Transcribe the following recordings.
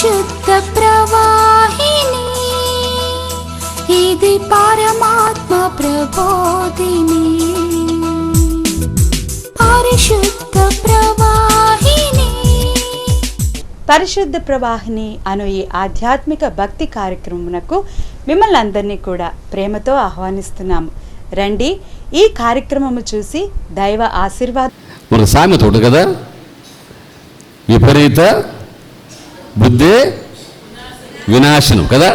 పరిశుద్ధ ప్రవాహిని, ఇది పరమాత్మ ప్రబోధిని. పరిశుద్ధ ప్రవాహిని. పరిశుద్ధ ప్రవాహిని అను ఈ ఆధ్యాత్మిక భక్తి కార్యక్రమమునకు మిమ్మల్ని అందరినీ కూడా ప్రేమతో ఆహ్వానిస్తున్నాము. రండి, ఈ కార్యక్రమము చూసి దైవ ఆశీర్వాదం. మనకు సామెత ఉంటుంది కదా, విపరీత బుద్ధే వినాశనం కదా.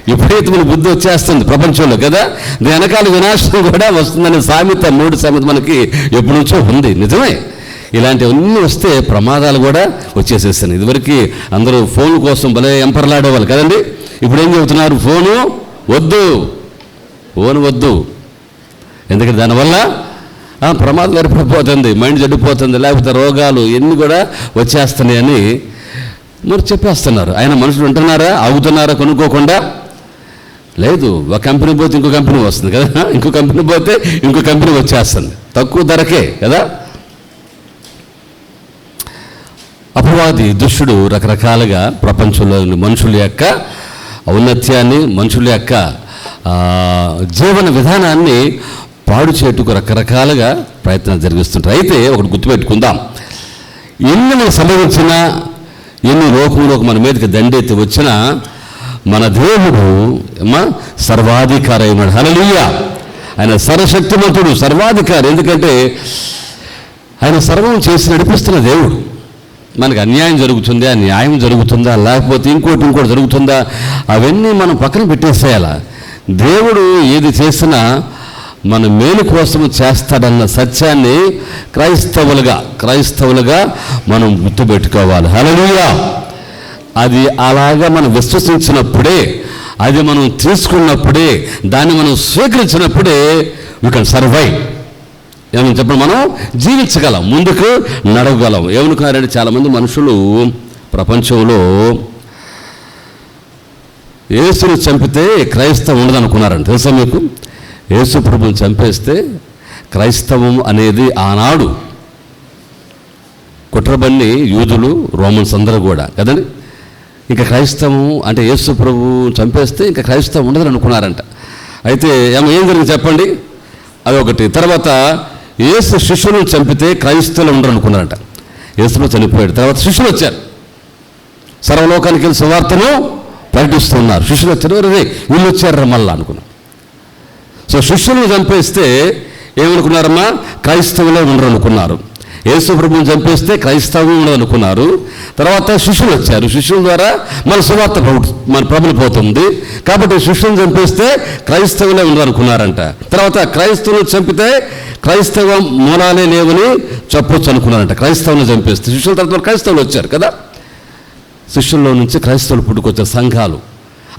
విపరీతమైన బుద్ధి వచ్చేస్తుంది ప్రపంచంలో కదా, దీని వెనకాల వినాశనం కూడా వస్తుందనే సామెత, 3 సామెత మనకి ఎప్పటి నుంచో ఉంది. నిజమే, ఇలాంటివన్నీ వస్తే ప్రమాదాలు కూడా వచ్చేసేస్తాయి. ఇదివరకు అందరూ ఫోన్ కోసం భలే ఎంపర్లాడేవాళ్ళు కదండి. ఇప్పుడు ఏం చెబుతున్నారు? ఫోను వద్దు. ఎందుకంటే దానివల్ల ప్రమాదం ఏర్పడిపోతుంది, మైండ్ చెడిపోతుంది, లేకపోతే రోగాలు ఎన్ని కూడా వచ్చేస్తున్నాయని మరి చెప్పేస్తున్నారు. ఆయన మనుషులు ఉంటున్నారా, ఆగుతున్నారా కొనుక్కోకుండా? లేదు. ఒక కంపెనీ పోతే ఇంకో కంపెనీ వస్తుంది కదా, ఇంకో కంపెనీ పోతే ఇంకో కంపెనీ వచ్చేస్తుంది తక్కువ ధరకే కదా. అపవాది దుష్టుడు రకరకాలుగా ప్రపంచంలోని మనుషుల యొక్క ఔన్నత్యాన్ని, మనుషుల యొక్క జీవన విధానాన్ని పాడు చేటుకు రకరకాలుగా ప్రయత్నాలు జరిగిస్తుంటారు. అయితే ఒకటి గుర్తుపెట్టుకుందాం, ఎన్ని మనం సంభవించినా, ఎన్ని లోకంలోకి మన మీదకి దండెత్తి వచ్చినా, మన దేవుడు సర్వాధికారి అయినాడు. హల్లెలూయా. ఆయన సర్వశక్తిమంతుడు, సర్వాధికారి. ఎందుకంటే ఆయన సర్వం చేసి నడిపిస్తున్న దేవుడు. మనకు అన్యాయం జరుగుతుందా, న్యాయం జరుగుతుందా, లేకపోతే ఇంకోటి జరుగుతుందా, అవన్నీ మనం పక్కన పెట్టేసేయాల. దేవుడు ఏది చేసినా మన మేలు కోసం చేస్తాడన్న సత్యాన్ని క్రైస్తవులుగా మనం గుర్తుపెట్టుకోవాలి. హల్లెలూయా. అది అలాగా మనం విశ్వసించినప్పుడే, అది మనం తీసుకున్నప్పుడే, దాన్ని మనం స్వీకరించినప్పుడే వీ కెన్ సర్వైవ్. ఏమని చెప్పండి, మనం జీవించగలం, ముందుకు నడవగలం. ఏమనుకున్నారంటే చాలామంది మనుషులు ప్రపంచంలో యేసుని చంపితే క్రైస్తవం ఉండదనుకున్నారంట. తెలుసా మీకు? యేసు ప్రభుని చంపేస్తే క్రైస్తవం అనేది ఆనాడు కుట్రబన్ని యూదులు, రోమన్స్ అందరూ కూడా కదండి. ఇంకా క్రైస్తవం అంటే యేసు ప్రభు చంపేస్తే ఇంకా క్రైస్తవం ఉండదని అనుకున్నారంట. అయితే ఏం జరిగింది చెప్పండి? అదొకటి. తర్వాత యేసు శిష్యులను చంపితే క్రైస్తవులు ఉండరు అనుకున్నారంట. యేసులో చనిపోయాడు. తర్వాత శిష్యులు వచ్చారు, సర్వలోకానికి వెళ్ళి సువార్తను ప్రకటిస్తున్నారు. శిష్యులు వచ్చారు, వీళ్ళు వచ్చారు మళ్ళా అనుకున్నాం. సో శిష్యులను చంపేస్తే ఏమనుకున్నారమ్మా? క్రైస్తవులే ఉండరు అనుకున్నారు. యేసు ప్రభువుని చంపేస్తే క్రైస్తవం ఉండదు అనుకున్నారు. తర్వాత శిష్యులు వచ్చారు, శిష్యుల ద్వారా మన సువార్త మన ప్రబలిపోతుంది. కాబట్టి శిష్యులను చంపేస్తే క్రైస్తవులే ఉండదు అనుకున్నారంట. తర్వాత క్రైస్తవులను చంపితే క్రైస్తవ మూలాలే లేవని చెప్పొచ్చు అనుకున్నారంట. క్రైస్తవులను చంపేస్తే శిష్యుల తర్వాత క్రైస్తవులు వచ్చారు కదా. శిష్యుల్లో నుంచి క్రైస్తవులు పుట్టుకొచ్చారు, సంఘాలు.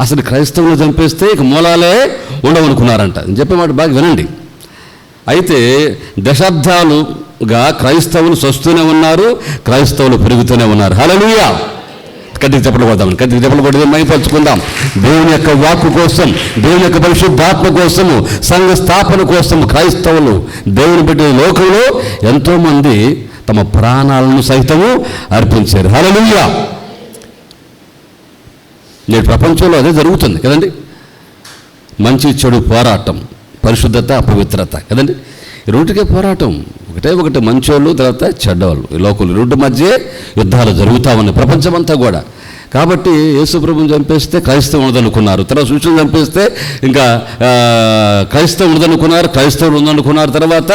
అసలు క్రైస్తవులను చంపేస్తే ఇక మూలాలే ఉండవనుకున్నారంట. చెప్పే మాట బాగా వినండి. అయితే దశాబ్దాలుగా క్రైస్తవులు వస్తూనే ఉన్నారు, క్రైస్తవులు పెరుగుతూనే ఉన్నారు. హల్లెలూయా. కత్తికి చెప్పలు కొడదాం, కత్తికి చెప్పలు కొడితే మైపరుచుకుందాం. దేవుని యొక్క వాక్కు కోసం, దేవుని యొక్క పరిశుద్ధాత్మ కోసము, సంఘ స్థాపన కోసం క్రైస్తవులు దేవుని బిడ్డ లోకంలో ఎంతోమంది తమ ప్రాణాలను సైతము అర్పించారు. హల్లెలూయా. నేడు ప్రపంచంలో అదే జరుగుతుంది కదండి. మంచి చెడు పోరాటం, పరిశుద్ధత అపవిత్రత కదండి. ఈ రెండుకే పోరాటం. ఒకటే మంచోళ్ళు, తర్వాత చెడ్డవాళ్ళు. ఈ లోకలు రెండు మధ్య యుద్ధాలు జరుగుతూ ఉన్నాయి ప్రపంచమంతా కూడా. కాబట్టి యేసు ప్రభువుని చంపేస్తే క్రైస్తవం ఉండదనుకున్నారు. తర్వాత శిష్యులను చంపేస్తే ఇంకా క్రైస్తవం ఉండదనుకున్నారు, క్రైస్తవులు ఉందనుకున్నారు. తర్వాత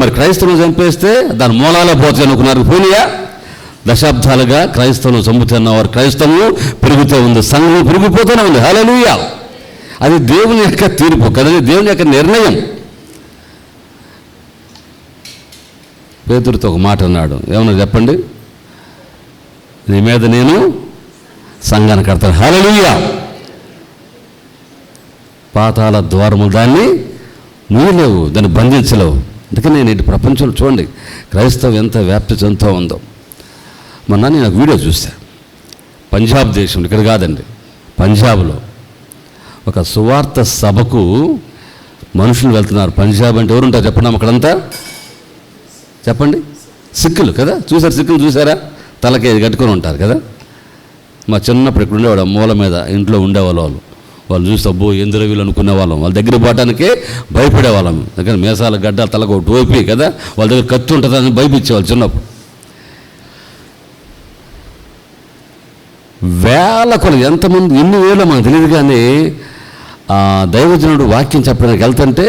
మరి క్రైస్తవులను చంపేస్తే దాని మూలాలే పోతాయి అనుకున్నారు. పోనీయా? దశాబ్దాలుగా క్రైస్తవులు చంపుతున్నవారు, క్రైస్తవం పెరుగుతూ ఉంది, సంఘం పెరిగిపోతూనే ఉంది. హల్లెలూయా. అది దేవుని యొక్క తీర్పు కదండి, దేవుని యొక్క నిర్ణయం. పేతురుతో ఒక మాట అన్నాడు, ఏమన్నా చెప్పండి? నీ మీద నేను సంఘాన్ని కడతాను. హల్లెలూయా. పాతాళ ద్వారము దాన్ని మూయలేవు, దాన్ని బంధించలేవు. అందుకని నేను ఇటు ప్రపంచంలో చూడండి క్రైస్తవం ఎంత వ్యాప్తి చెందుతూ ఉందో. మొన్న నేను ఒక వీడియో చూశాను. పంజాబ్ దేశం, ఇక్కడ కాదండి, పంజాబ్లో ఒక సువార్త సభకు మనుషులు వెళ్తున్నారు. పంజాబ్ అంటే ఎవరుంటారు చెప్పండి అక్కడంతా? చెప్పండి. సిక్కులు కదా. సిక్కులు చూసారా? తలకి కట్టుకొని ఉంటారు కదా. మా చిన్నప్పుడు ఇక్కడ ఉండేవాడు, మూల మీద ఇంట్లో ఉండేవాళ్ళు. వాళ్ళు చూస్తే అబ్బో ఎందులో వీళ్ళు అనుకునే వాళ్ళం. వాళ్ళ దగ్గర పోవడానికే భయపడేవాళ్ళం. దగ్గర మేసాల గడ్డ తలకు ఒకటి ఓపి కదా, వాళ్ళ దగ్గర కత్తి ఉంటుందని భయపించేవాళ్ళు చిన్నప్పుడు. వేల కొలు ఎంతమంది ఎన్ని వేలో మనకు తెలియదు, కానీ దైవజనుడు వాక్యం చెప్పడానికి వెళ్తుంటే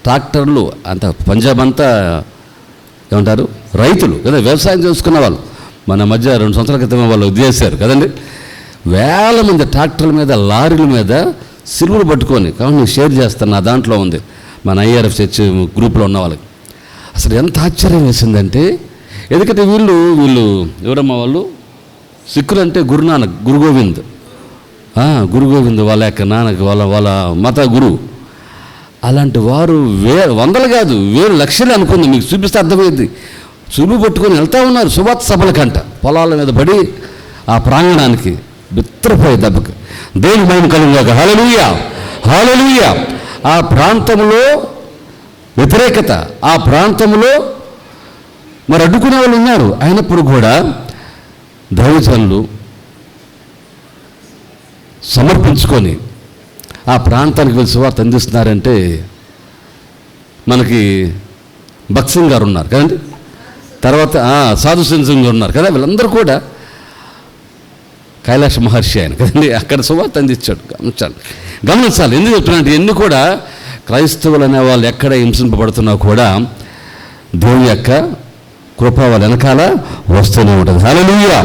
ట్రాక్టర్లు అంత పంజాబ్ అంతా ఏమంటారు రైతులు కదా, వ్యవసాయం చేసుకున్న వాళ్ళు. మన మధ్య 2 సంవత్సరాల క్రితం వాళ్ళు ఉద్దేశారు కదండి. వేల మంది ట్రాక్టర్ల మీద, లారీల మీద సిలువలు పట్టుకొని. కాబట్టి నేను షేర్ చేస్తాను, నా దాంట్లో ఉంది, మన IRF చర్చ్ గ్రూప్లో ఉన్న వాళ్ళకి. అసలు ఎంత ఆశ్చర్యం వేసిందంటే, ఎందుకంటే వీళ్ళు ఎవరమ్మా వాళ్ళు, సిక్కులు అంటే గురునానక్, గురు గోవింద్ వాళ్ళ యొక్క నాన్నకి వాళ్ళ మత గురువు. అలాంటి వారు వందలు కాదు, వేలు లక్షలు అనుకుంది. మీకు చూపిస్తే అర్థమైంది. సులువు పట్టుకొని వెళ్తూ ఉన్నారు సువార్త సభలకంట. పొలాల మీద పడి ఆ ప్రాంగణానికి బిత్రపోయే దెబ్బకి దేవుని మహిమ కలుగుగాక. హల్లెలూయా, హల్లెలూయా. ఆ ప్రాంతంలో వ్యతిరేకత, ఆ ప్రాంతంలో మరి అడ్డుకునే వాళ్ళు ఉన్నారు. అయినప్పుడు కూడా దైవజనులు సమర్పించుకొని ఆ ప్రాంతానికి వెళ్ళి సువార్త అందిస్తున్నారంటే, మనకి భక్సింగ్ గారు ఉన్నారు కదండి, తర్వాత సాధు సింగ్ గారు ఉన్నారు కదా, వీళ్ళందరూ కూడా కైలాస మహర్షి ఆయన కదండి, అక్కడ సువార్త అందించాడు. గమనించాలి. ఎందుకు చెప్తున్నానంటే, ఎన్ని కూడా క్రైస్తవులు అనే వాళ్ళు ఎక్కడ హింసింపబడుతున్నా కూడా దేవుని యొక్క కృప వాళ్ళ వెనకాల వస్తూనే ఉంటుంది. హల్లెలూయా.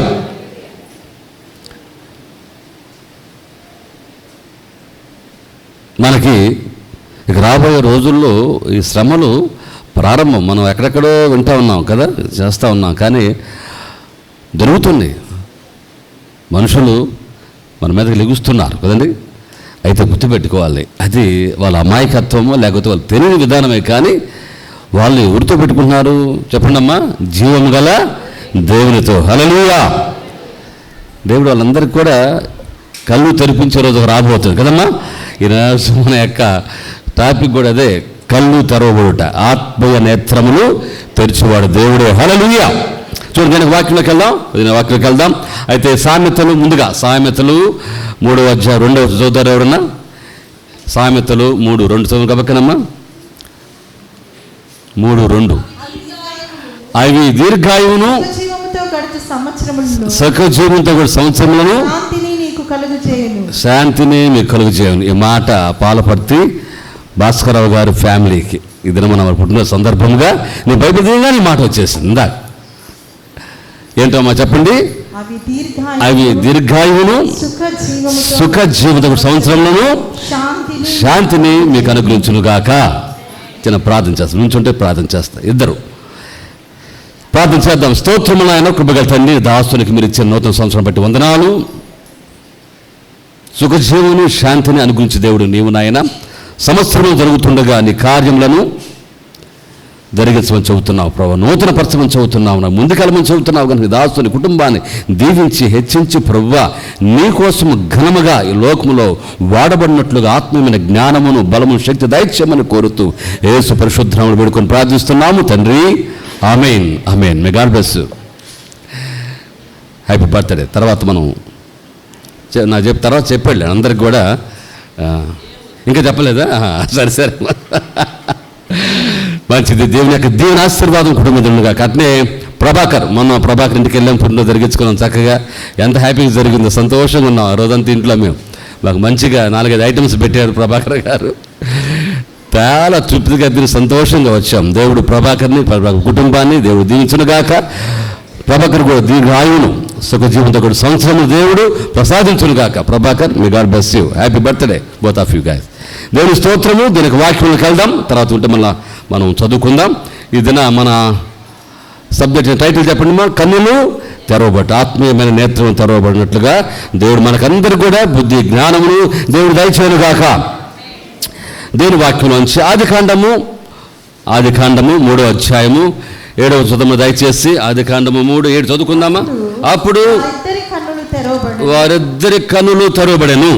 మనకి ఇక రాబోయే రోజుల్లో ఈ శ్రమలు ప్రారంభం. మనం ఎక్కడెక్కడో వింటూ ఉన్నాం కదా, చేస్తూ ఉన్నాం, కానీ జరుగుతుంది. మనుషులు మన మీదకి లెగుస్తున్నారు కదండి. అయితే గుర్తుపెట్టుకోవాలి, అది వాళ్ళ అమాయకత్వమో లేకపోతే వాళ్ళు తెలియని విధానమే, కానీ వాళ్ళు ఎవరితో పెట్టుకుంటున్నారు చెప్పండి అమ్మా? జీవం గల దేవునితో. హల్లెలూయా. దేవుడు వాళ్ళందరికీ కూడా కళ్ళు తెరిపించే రోజు రాబోతుంది కదమ్మా. ఈరోజు మన యొక్క టాపిక్ కూడా అదే, కళ్ళు తెరవబడుట, ఆత్మీయ నేత్రములు తెరిచేవాడు దేవుడు. హల్లెలూయా. చూడండి, నేను వాక్యంలోకి వెళ్దాం. అయితే సామెతలు, ముందుగా సామెతలు 3వ అధ్యాయం 2వ చదువుతారు ఎవరన్నా? సామెతలు 3:2 చదువు కబక్కనమ్మా. 3:2. అవి దీర్ఘాయువును సకజీవంతో గడుచు సంవత్సరములను శాంతిని మీకు కలుగు చేయను. ఈ మాట పాలపర్తి భాస్కరరావు గారి ఫ్యామిలీకి ఈ దినం మన పుట్టిన సందర్భంగా నేను బైబిల్ దినంగా ఈ మాట వచ్చేసింది. ఇందా ఏంటమ్మా చెప్పండి? అవి దీర్ఘాయువును సుఖ జీవిత సంవత్సరంలో శాంతిని మీకు అనుగ్రహించునుగాక. చిన్న ప్రార్థన చేస్తాం, నుంచుంటే ప్రార్థన చేస్తా. ఇద్దరు ప్రార్థన చేద్దాం. స్తోత్రములు ఆయన కృపగల తండ్రి, దాసునికి మీరు ఇచ్చిన నూతన సంవత్సరం బట్టి వందనాలు. సుఖజీవును శాంతిని అనుగ్రహించే దేవుడు నీవు నాయన. సంవత్సరం జరుగుతుండగా నీ కార్యములను జరిగించమని చెబుతున్నావు ప్రభు, నూతన పరచమని చెబుతున్నావు, నా ముందుకెళ్ళమని చెబుతున్నావు. కనుక దాసుని కుటుంబాన్ని దీవించి హెచ్చించి ప్రభువా నీ కోసం ఘనముగా ఈ లోకములో వాడబడినట్లుగా ఆత్మీయమైన జ్ఞానమును బలము శక్తి దైత్యమని కోరుతూ యేసు పరిశుద్ధనామమున వేడుకొని ప్రార్థిస్తున్నాము తండ్రి. ఆమేన్, ఆమేన్. May God bless you. Happy birthday. తర్వాత మనం తర్వాత చెప్పాడు అందరికి కూడా. ఇంకా చెప్పలేదా? సరే సరే, మంచిది. దేవుని యొక్క దీవెన ఆశీర్వాదం కుటుంబంగా. అట్నే ప్రభాకర్, మొన్న ప్రభాకర్ ఇంటికి వెళ్ళాం, పుట్టిన జరిగించుకున్నాం చక్కగా. ఎంత హ్యాపీగా జరిగిందో, సంతోషంగా ఉన్నాం ఆ రోజంతా ఇంట్లో. మాకు మంచిగా 4-5 ఐటమ్స్ పెట్టారు ప్రభాకర్ గారు. చాలా తృప్తిగా తిరిగి సంతోషంగా వచ్చాం. దేవుడు ప్రభాకర్ని, కుటుంబాన్ని దేవుడు దీవించునుగాక. ప్రభాకర్ కూడా దీర్ఘాయువును సుఖజీవంతో కూడా సంవత్సరం దేవుడు ప్రసాదించునుగాక. Prabhakar, may God bless you. Happy birthday both of you guys. దేవుని స్తోత్రము. దీనికి వాక్యంలోకి వెళ్దాం, తర్వాత ఉంటే మళ్ళీ మనం చదువుకుందాం. ఇదిన మన సబ్జెక్ట్ టైటిల్ చెప్పండి మా. కన్నులు తెరవబట్టు, ఆత్మీయమైన నేత్రం తెరవబడినట్లుగా దేవుడు మనకందరూ కూడా బుద్ధి జ్ఞానమును దేవుడు దయచేయునుగాక. దేవుని వాక్యంలోంచి ఆదికాండము 3వ అధ్యాయము 7వ చదువు దయచేసి. ఆదికాండము 3:7 చదువుకుందామా? అప్పుడు వారిద్దరి కన్నులు తెరవబడెను,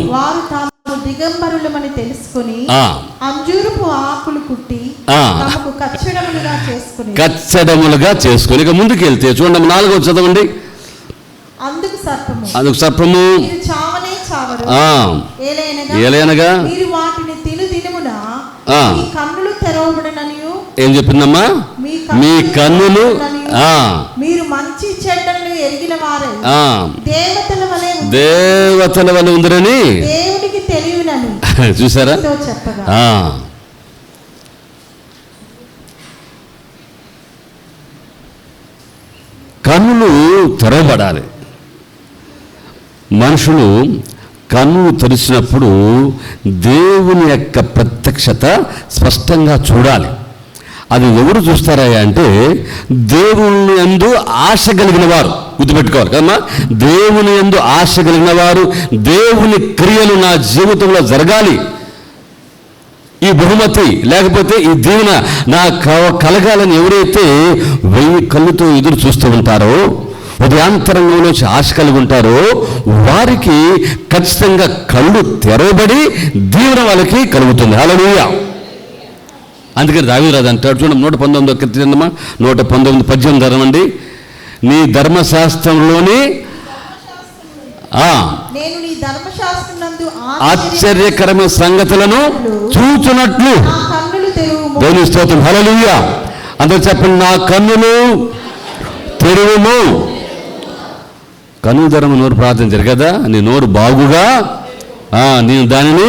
దిగంబరులమని తెలుసుకొని అంజూరపు ఆకులు కుట్టి కచ్చడములుగా చేసుకుని. ఇక ముందుకు వెళ్తే చూడండి 4వ చదవండి. అందుకు అందుకు సర్పము మీరు చావనే చావరు. ఏలైనగా మీరు వాటిని దినమున మీ కన్నులు తెరవబడననియు. ఏం చెప్పిందమ్మా? మీ కన్నులు మీరు మంచి చెడ్డలను ఎరిగిన వారే దేవతల వలె ఉందరని దేవునికి తెలియనని చూసారా? కన్నులు తెరవబడాలి. మనుషులు కన్ను తెరిచినప్పుడు దేవుని యొక్క ప్రత్యక్షత స్పష్టంగా చూడాలి. అది ఎవరు చూస్తారా అంటే దేవుని యందు ఆశ కలిగిన వారు. గుర్తుపెట్టుకోవాలి కదమ్మా, దేవుని యందు ఆశ కలిగిన వారు. దేవుని క్రియలు నా జీవితంలో జరగాలి, ఈ బహుమతి లేకపోతే ఈ దీవెన నా కలగాలని ఎవరైతే 1000 కళ్ళుతో ఎదురు చూస్తూ ఉంటారో, ఉదయాంతరంగంలో ఆశ కలిగి ఉంటారో, వారికి ఖచ్చితంగా కళ్ళు తెరవబడి దీవెన వాళ్ళకి కలుగుతుంది. హల్లెలూయా. అందుకని దావీదురాజు అంటాడు, చూడండి 119 119:18 చదవండి. నీ ధర్మశాస్త్రంలోని ఆశ్చర్యకరమైన సంగతులను చూచున్నట్లు దేవుని స్తోత్రం. హల్లెలూయా. అందరూ చెప్పండి, నా కన్నులు తెరువుము. కన్ను ధర్మ నోరు ప్రార్థన జరగదా? నీ నోరు బాగుగా నేను దానిని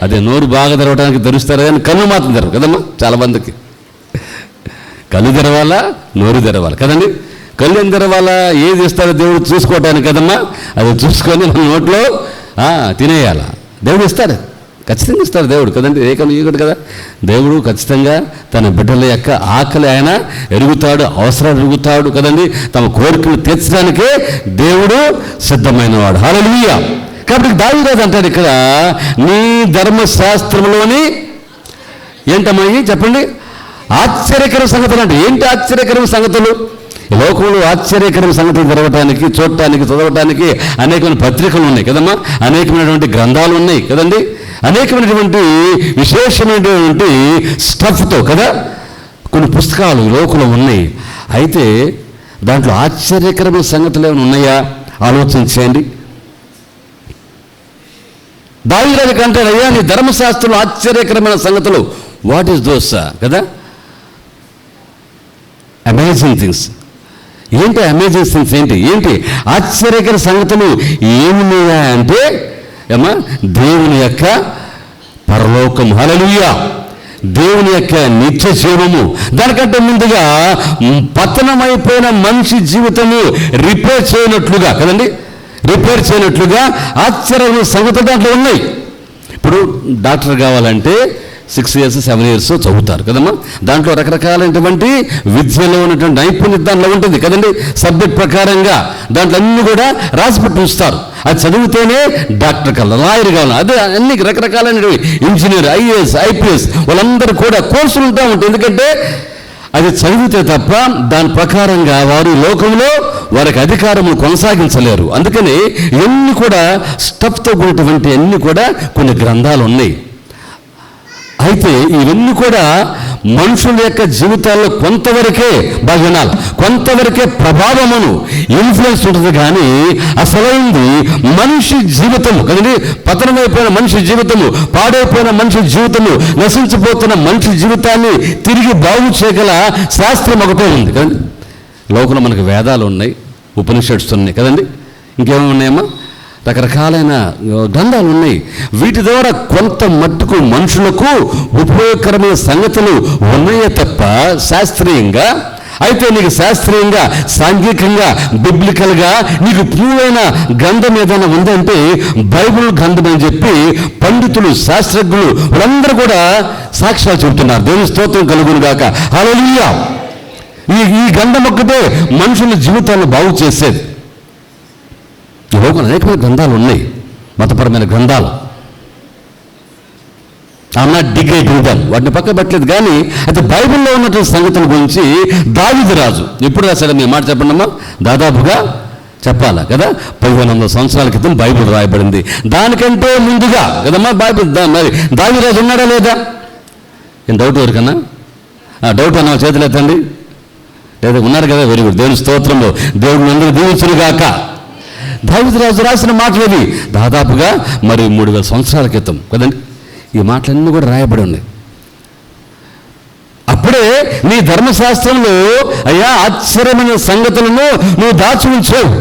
అదే నోరు బాగా తెరవడానికి తెరుస్తారు కానీ కన్ను మాత్రం తెరవు కదమ్మా. చాలా మందికి కళ్ళు తెరవాలా, నోరు తెరవాలి కదండి. కళ్ళు ఏం తెరవాలా? ఏది ఇస్తారో దేవుడు చూసుకోవటానికి కదమ్మా. అది చూసుకొని మన నోట్లో తినేయాలా. దేవుడు ఇస్తాడు, ఖచ్చితంగా ఇస్తాడు దేవుడు కదండి. ఏకను ఈగడు కదా. దేవుడు ఖచ్చితంగా తన బిడ్డల యొక్క ఆకలి ఆయన ఎరుగుతాడు, అవసరాలు ఎరుగుతాడు కదండి. తమ కోరికలు తీర్చడానికే దేవుడు సిద్ధమైన వాడు. హల్లెలూయా. కాబట్టి దావీదు అంటాడు ఇక్కడ, నీ ధర్మశాస్త్రంలోని ఏంటమ్మా చెప్పండి, ఆశ్చర్యకర సంగతులు. అంటే ఏంటి ఆశ్చర్యకరమైన సంగతులు? ఈ లోకంలో ఆశ్చర్యకరమైన సంగతులు జరగటానికి, చూడటానికి, చదవటానికి అనేకమైన పత్రికలు ఉన్నాయి కదమ్మా, అనేకమైనటువంటి గ్రంథాలు ఉన్నాయి కదండి, అనేకమైనటువంటి విశేషమైనటువంటి స్టఫ్తో కదా కొన్ని పుస్తకాలు ఈ లోకంలో ఉన్నాయి. అయితే దాంట్లో ఆశ్చర్యకరమైన సంగతులు ఏమైనా ఉన్నాయా? ఆలోచించండి. దావీదు కంటాడు, అయ్యా నీ ధర్మశాస్త్రంలో ఆశ్చర్యకరమైన సంగతులు. వాట్ ఈస్ దోస్ కదా? Amazing things. ఏంటి అమేజింగ్ థింగ్స్? ఏంటి ఆశ్చర్యకర సంగతులు ఏమున్నాయా అంటే ఏమా, దేవుని యొక్క పరలోకం. హల్లెలూయా. దేవుని యొక్క నిత్య జీవము. దానికంటే ముందుగా పతనమైపోయిన మనిషి జీవితము రిపేర్ చేయనట్లుగా కదండి, రిపేర్ చేయనట్లుగా ఆశ్చర్యమైన సంగతులు దాంట్లో ఉన్నాయి. ఇప్పుడు డాక్టర్ కావాలంటే 6 years 7 years చదువుతారు కదమ్మా. దాంట్లో రకరకాలైనటువంటి విద్యలో ఉన్నటువంటి నైపుణ్యత దాంట్లో ఉంటుంది కదండి. సబ్జెక్ట్ ప్రకారంగా దాంట్లో అన్ని కూడా రాసిపెట్టి ఉంచుతారు. అది చదివితేనే డాక్టర్ కావాలి, లాయర్ కావాలి, అదే అన్ని రకరకాలైనవి ఇంజనీర్, IAS IPS వాళ్ళందరూ కూడా కోర్సులు ఉంటా ఉంటాయి. ఎందుకంటే అది చదివితే తప్ప దాని ప్రకారంగా వారు లోకంలో వారికి అధికారములు కొనసాగించలేరు. అందుకని ఇవన్నీ కూడా స్టఫ్తో కూడినటువంటి అన్ని కూడా కొన్ని గ్రంథాలు ఉన్నాయి. అయితే ఇవన్నీ కూడా మనుషుల యొక్క జీవితాల్లో కొంతవరకే భాగనాలు, కొంతవరకే ప్రభావమును ఇన్ఫ్లుయెన్స్ ఉంటుంది. కానీ అసలైంది మనిషి జీవితము కదండి. పతనమైపోయిన మనిషి జీవితము, పాడైపోయిన మనిషి జీవితము, నశించిపోతున్న మనిషి జీవితాన్ని తిరిగి బాగు చేయగల శాస్త్రం ఒకటే ఉంది కదండి. లోకంలో మనకు వేదాలు ఉన్నాయి, ఉపనిషత్స్ ఉన్నాయి కదండి, ఇంకేమేమి ఉన్నాయమ్మా, రకరకాలైన గ్రంథాలు ఉన్నాయి. వీటి ద్వారా కొంత మట్టుకు మనుషులకు ఉపయోగకరమైన సంగతులు ఉన్నాయే తప్ప శాస్త్రీయంగా అయితే నీకు శాస్త్రీయంగా, సాంఘికంగా, బిబ్లికల్గా నీకు పూర్వైన గ్రంథం ఏదైనా ఉందంటే బైబిల్ గ్రంథం అని చెప్పి పండితులు, శాస్త్రజ్ఞులు వాళ్ళందరూ కూడా సాక్ష్యాలు చెబుతున్నారు. దేవుని స్తోత్రం కలుగును గాక. హల్లెలూయా. ఈ గ్రంథం ఒక్కటే మనుషుల జీవితాలను బాగు చేసేది. ఈ లోకంలో అనేకమైన గ్రంథాలు ఉన్నాయి, మతపరమైన గ్రంథాలు. అన్నా డిగ్రేడ్ గ్రంథం వాటిని పక్క పెట్టలేదు. కానీ అయితే బైబిల్లో ఉన్నటువంటి సంగతుల గురించి దావీదు రాజు ఎప్పుడు రాశాడు? మీ మాట చెప్పండమ్మా. దాదాపుగా చెప్పాలా కదా, 1500 సంవత్సరాల క్రితం బైబిల్ రాయబడింది. దానికంటే ముందుగా కదమ్మా బైబిల్. మరి దావీదు రాజు ఉన్నాడా లేదా? ఏం డౌట్ ఎవరికన్నా? డౌట్ అన్న చేతులు ఎత్తండి. లేదా ఉన్నారు కదా, వెరీ గుడ్. దేవుని స్తోత్రంలో దేవుడిని అందరూ దీవించును గాక. దావీదు రాజు రాసిన మాటలు ఇవి దాదాపుగా మరి 3000 సంవత్సరాల క్రితం కదండి. ఈ మాటలన్నీ కూడా రాయబడి ఉన్నాయి. అప్పుడే నీ ధర్మశాస్త్రంలో అయ్యా ఆశ్చర్యమైన సంగతులను నువ్వు దాచి ఉంచావు.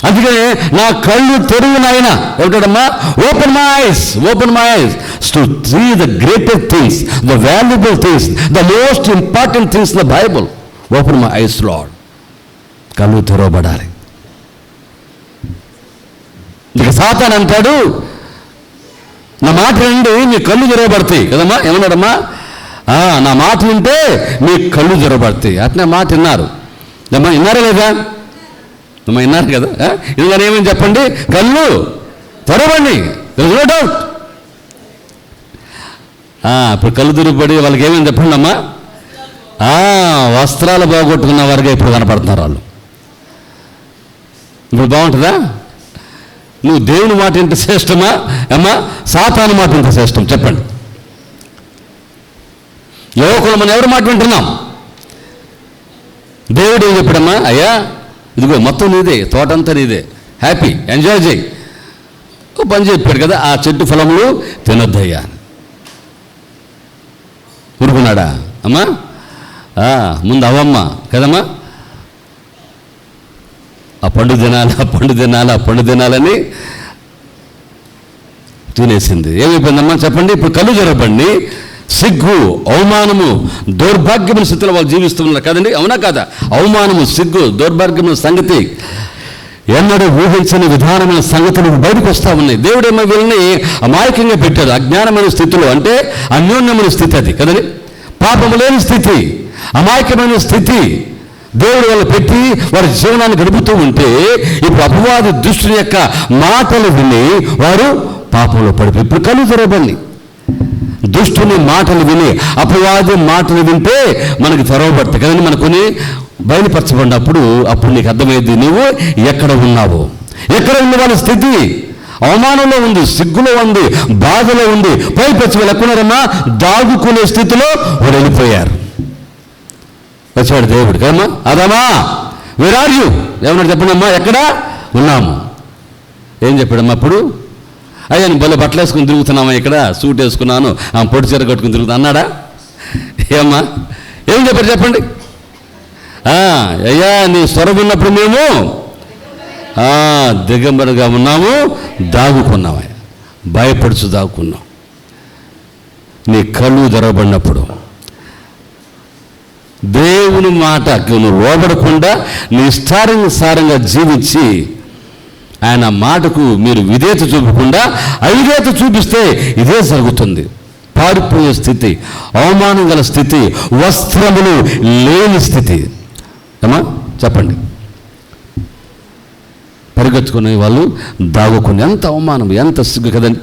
అందుకనే నా కళ్ళు తెరువు నాయన ఏమిటాడమ్మా, open my eyes to see the greatest things, the valuable things, the most important things in the Bible. Open my eyes Lord. కళ్ళు తెరవబడాలి. ఇక సాతాను అంటాడు, నా మాట విండి మీ కళ్ళు తెరవబడతాయి కదమ్మా. ఏమన్నాడమ్మా, నా మాట వింటే మీ కళ్ళు తెరవబడతాయి. అట్నే మాట విన్నారు అమ్మా, విన్నారా లేదా అమ్మా, విన్నారు కదా. ఇంకా ఏమని చెప్పండి, కళ్ళు తెరవండి, నో డౌట్. ఇప్పుడు కళ్ళు తెరవబడి వాళ్ళకి ఏమని చెప్పండి అమ్మా, వస్త్రాలు బాగొట్టుకున్న వారిగా ఇప్పుడు కనపడుతున్నారు వాళ్ళు. ఇప్పుడు బాగుంటుందా? నువ్వు దేవుని మాట ఇంత శ్రేష్టమా అమ్మా, సాతాను మాట ఇంత శ్రేష్టం చెప్పండి. యువకులు మనం ఎవరి మాట వింటున్నాం? దేవుడు ఏం చెప్పాడమ్మా, అయ్యా ఇదిగో మొత్తం నీదే, తోటంతా నీదే, హ్యాపీ ఎంజాయ్ చేయి. ఓ పని చెప్పాడు కదా, ఆ చెట్టు ఫలములు తినొద్దయ్యా. ఊరుకున్నాడా అమ్మా? ముందు అవమ్మ కదమ్మా, ఆ పండు తినాలని తినేసింది. ఏమైపోయిందమ్మా చెప్పండి. ఇప్పుడు కళ్ళు జరగబండి, సిగ్గు, అవమానము, దౌర్భాగ్యమైన స్థితిలో వాళ్ళు జీవిస్తున్నారు కదండి. అవునా కాదా? అవమానము, సిగ్గు, దౌర్భాగ్యమైన సంగతి, ఎన్నడూ ఊహించని విధానమైన సంగతులు బయటకు వస్తూ ఉన్నాయి. దేవుడేమో వీళ్ళని అమాయకంగా పెట్టాడు, అజ్ఞానమైన స్థితిలో, అంటే అన్యోన్యమైన స్థితి అది కదండి. పాపము లేని స్థితి, అమాయకమైన స్థితి దేవుడు వాళ్ళు పెట్టి వారి జీవనాన్ని గడుపుతూ ఉంటే, ఇప్పుడు అపవాది దుష్టుని యొక్క మాటలు విని వారు పాపంలో పడిపోయి ఇప్పుడు కళ్ళు తెరవబడి, దుష్టుని మాటలు విని అపవాది మాటలు వింటే మనకి తెరవబడతాయి కదండి. మనకుని బయలుపరచబడినప్పుడు అప్పుడు నీకు అర్థమైంది నువ్వు ఎక్కడ ఉన్నావు, ఎక్కడ ఉంది వాళ్ళ స్థితి. అవమానంలో ఉంది, సిగ్గులో ఉంది, బాధలో ఉంది. పైపచ్చి వాళ్ళు ఎక్కడున్నారమ్మా, దాగుకునే స్థితిలో వాడు వెళ్ళిపోయారు. వచ్చాడు దేవుడు కదమ్మా, అదమ్మా వేర్ ఆర్ యు ఏమన్నా చెప్పండమ్మా, ఎక్కడ ఉన్నాము. ఏం చెప్పాడమ్మా అప్పుడు? అయ్యా నేను బల్ల బట్టలు వేసుకుని తిరుగుతున్నామా, ఇక్కడ సూట్ వేసుకున్నాను, పొడి చీర కట్టుకుని తిరుగుతా అన్నాడా? ఏమ్మా ఏం చెప్పారు చెప్పండి. అయ్యా నీ స్వరం ఉన్నప్పుడు మేము దిగంబరగా ఉన్నాము, దాగుకున్నామయ్యా, భయపడుచు దాగుకున్నాం. నీ కళ్ళు తెరవబడినప్పుడు దేవుని మాటకు నువ్వు లోబడకుండా నీ ఇష్టానుసారంగా జీవించి ఆయన మాటకు మీరు విధేయత చూపకుండా అవిధేయత చూపిస్తే ఇదే జరుగుతుంది. పారిపోయే స్థితి, అవమానం గల స్థితి, వస్త్రములు లేని స్థితి. ఏమా చెప్పండి. పరిగెత్తుకునే వాళ్ళు దాగుకుని ఎంత అవమానం, ఎంత సిగ్గు కదండి.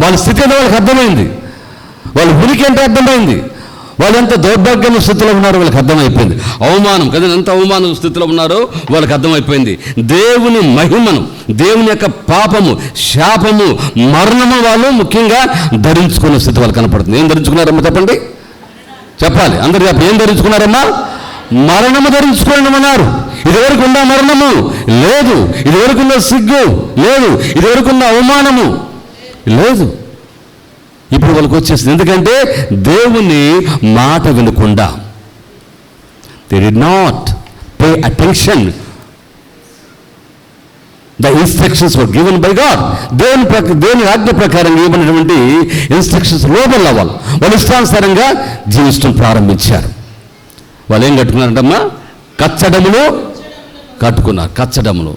వాళ్ళ స్థితి అంటే వాళ్ళకి అర్థమైంది, వాళ్ళ ఉనికి అంటే అర్థమైంది, వాళ్ళు ఎంత దౌర్భాగ్యమైన స్థితిలో ఉన్నారో వాళ్ళకి అర్థమైపోయింది. అవమానం కదా, ఎంత అవమాన స్థితిలో ఉన్నారో వాళ్ళకి అర్థమైపోయింది. దేవుని మహిమను, దేవుని యొక్క పాపము, శాపము, మరణము వాళ్ళు ముఖ్యంగా ధరించుకునే స్థితి వాళ్ళు కనపడుతుంది. ఏం ధరించుకున్నారమ్మా చెప్పండి, చెప్పాలి అందరూ చెప్పండి. ఏం ధరించుకున్నారమ్మా? మరణము ధరించుకోవడమన్నారు. ఇదివరకు ఉన్న మరణము లేదు, ఇదివరకు ఉన్న సిగ్గు లేదు, ఇదివరకు ఉన్న అవమానము లేదు, ఇప్పుడు వాళ్ళకి వచ్చేసింది. ఎందుకంటే దేవుని మాట వినకుండా, they did not pay attention, the instructions were given by God. దేవుని ఆజ్ఞ ప్రకారం ఇవ్వబడినటువంటి ఇన్స్ట్రక్షన్స్ లోబల్ అవ్వాలి. వాళ్ళు ఇష్టానుసారంగా జీవించడం ప్రారంభించారు. వాళ్ళు ఏం కట్టుకున్నారంటమ్మా? కచ్చడములు కట్టుకున్నారు, కచ్చడములు.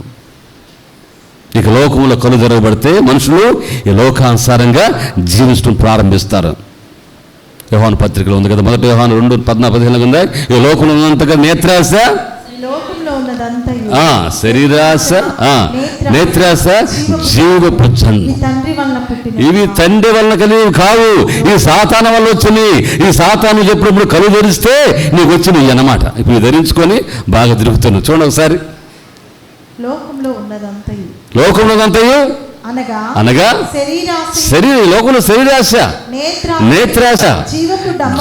ఇక లోకంలో కళ్ళు తెరవబడితే మనుషులు ఈ లోకానుసారంగా జీవించడం ప్రారంభిస్తారు. యోహాను పత్రికలో ఉంది కదా, 1 యోహాను 2:14-15 ఉంది. ఈ లోకంలో ఉన్నంతగా నేత్రాశ, శరీరాశ, నేత్రాశ, జీవపు ఇవి తండ్రి వలన కలిగి కావు, ఈ సాతాను వల్ల వచ్చినాయి. ఈ సాతాను చెప్పినప్పుడు కళ్ళు తెరిస్తే నీకు వచ్చినాయి అన్నమాట. ఇప్పుడు ధరించుకొని బాగా తిరుగుతున్నావు. చూడండి ఒకసారి. లోకంలో ఉన్నదంతయు అనగా లోకంలో శరీరాశ, నేత్రాశ,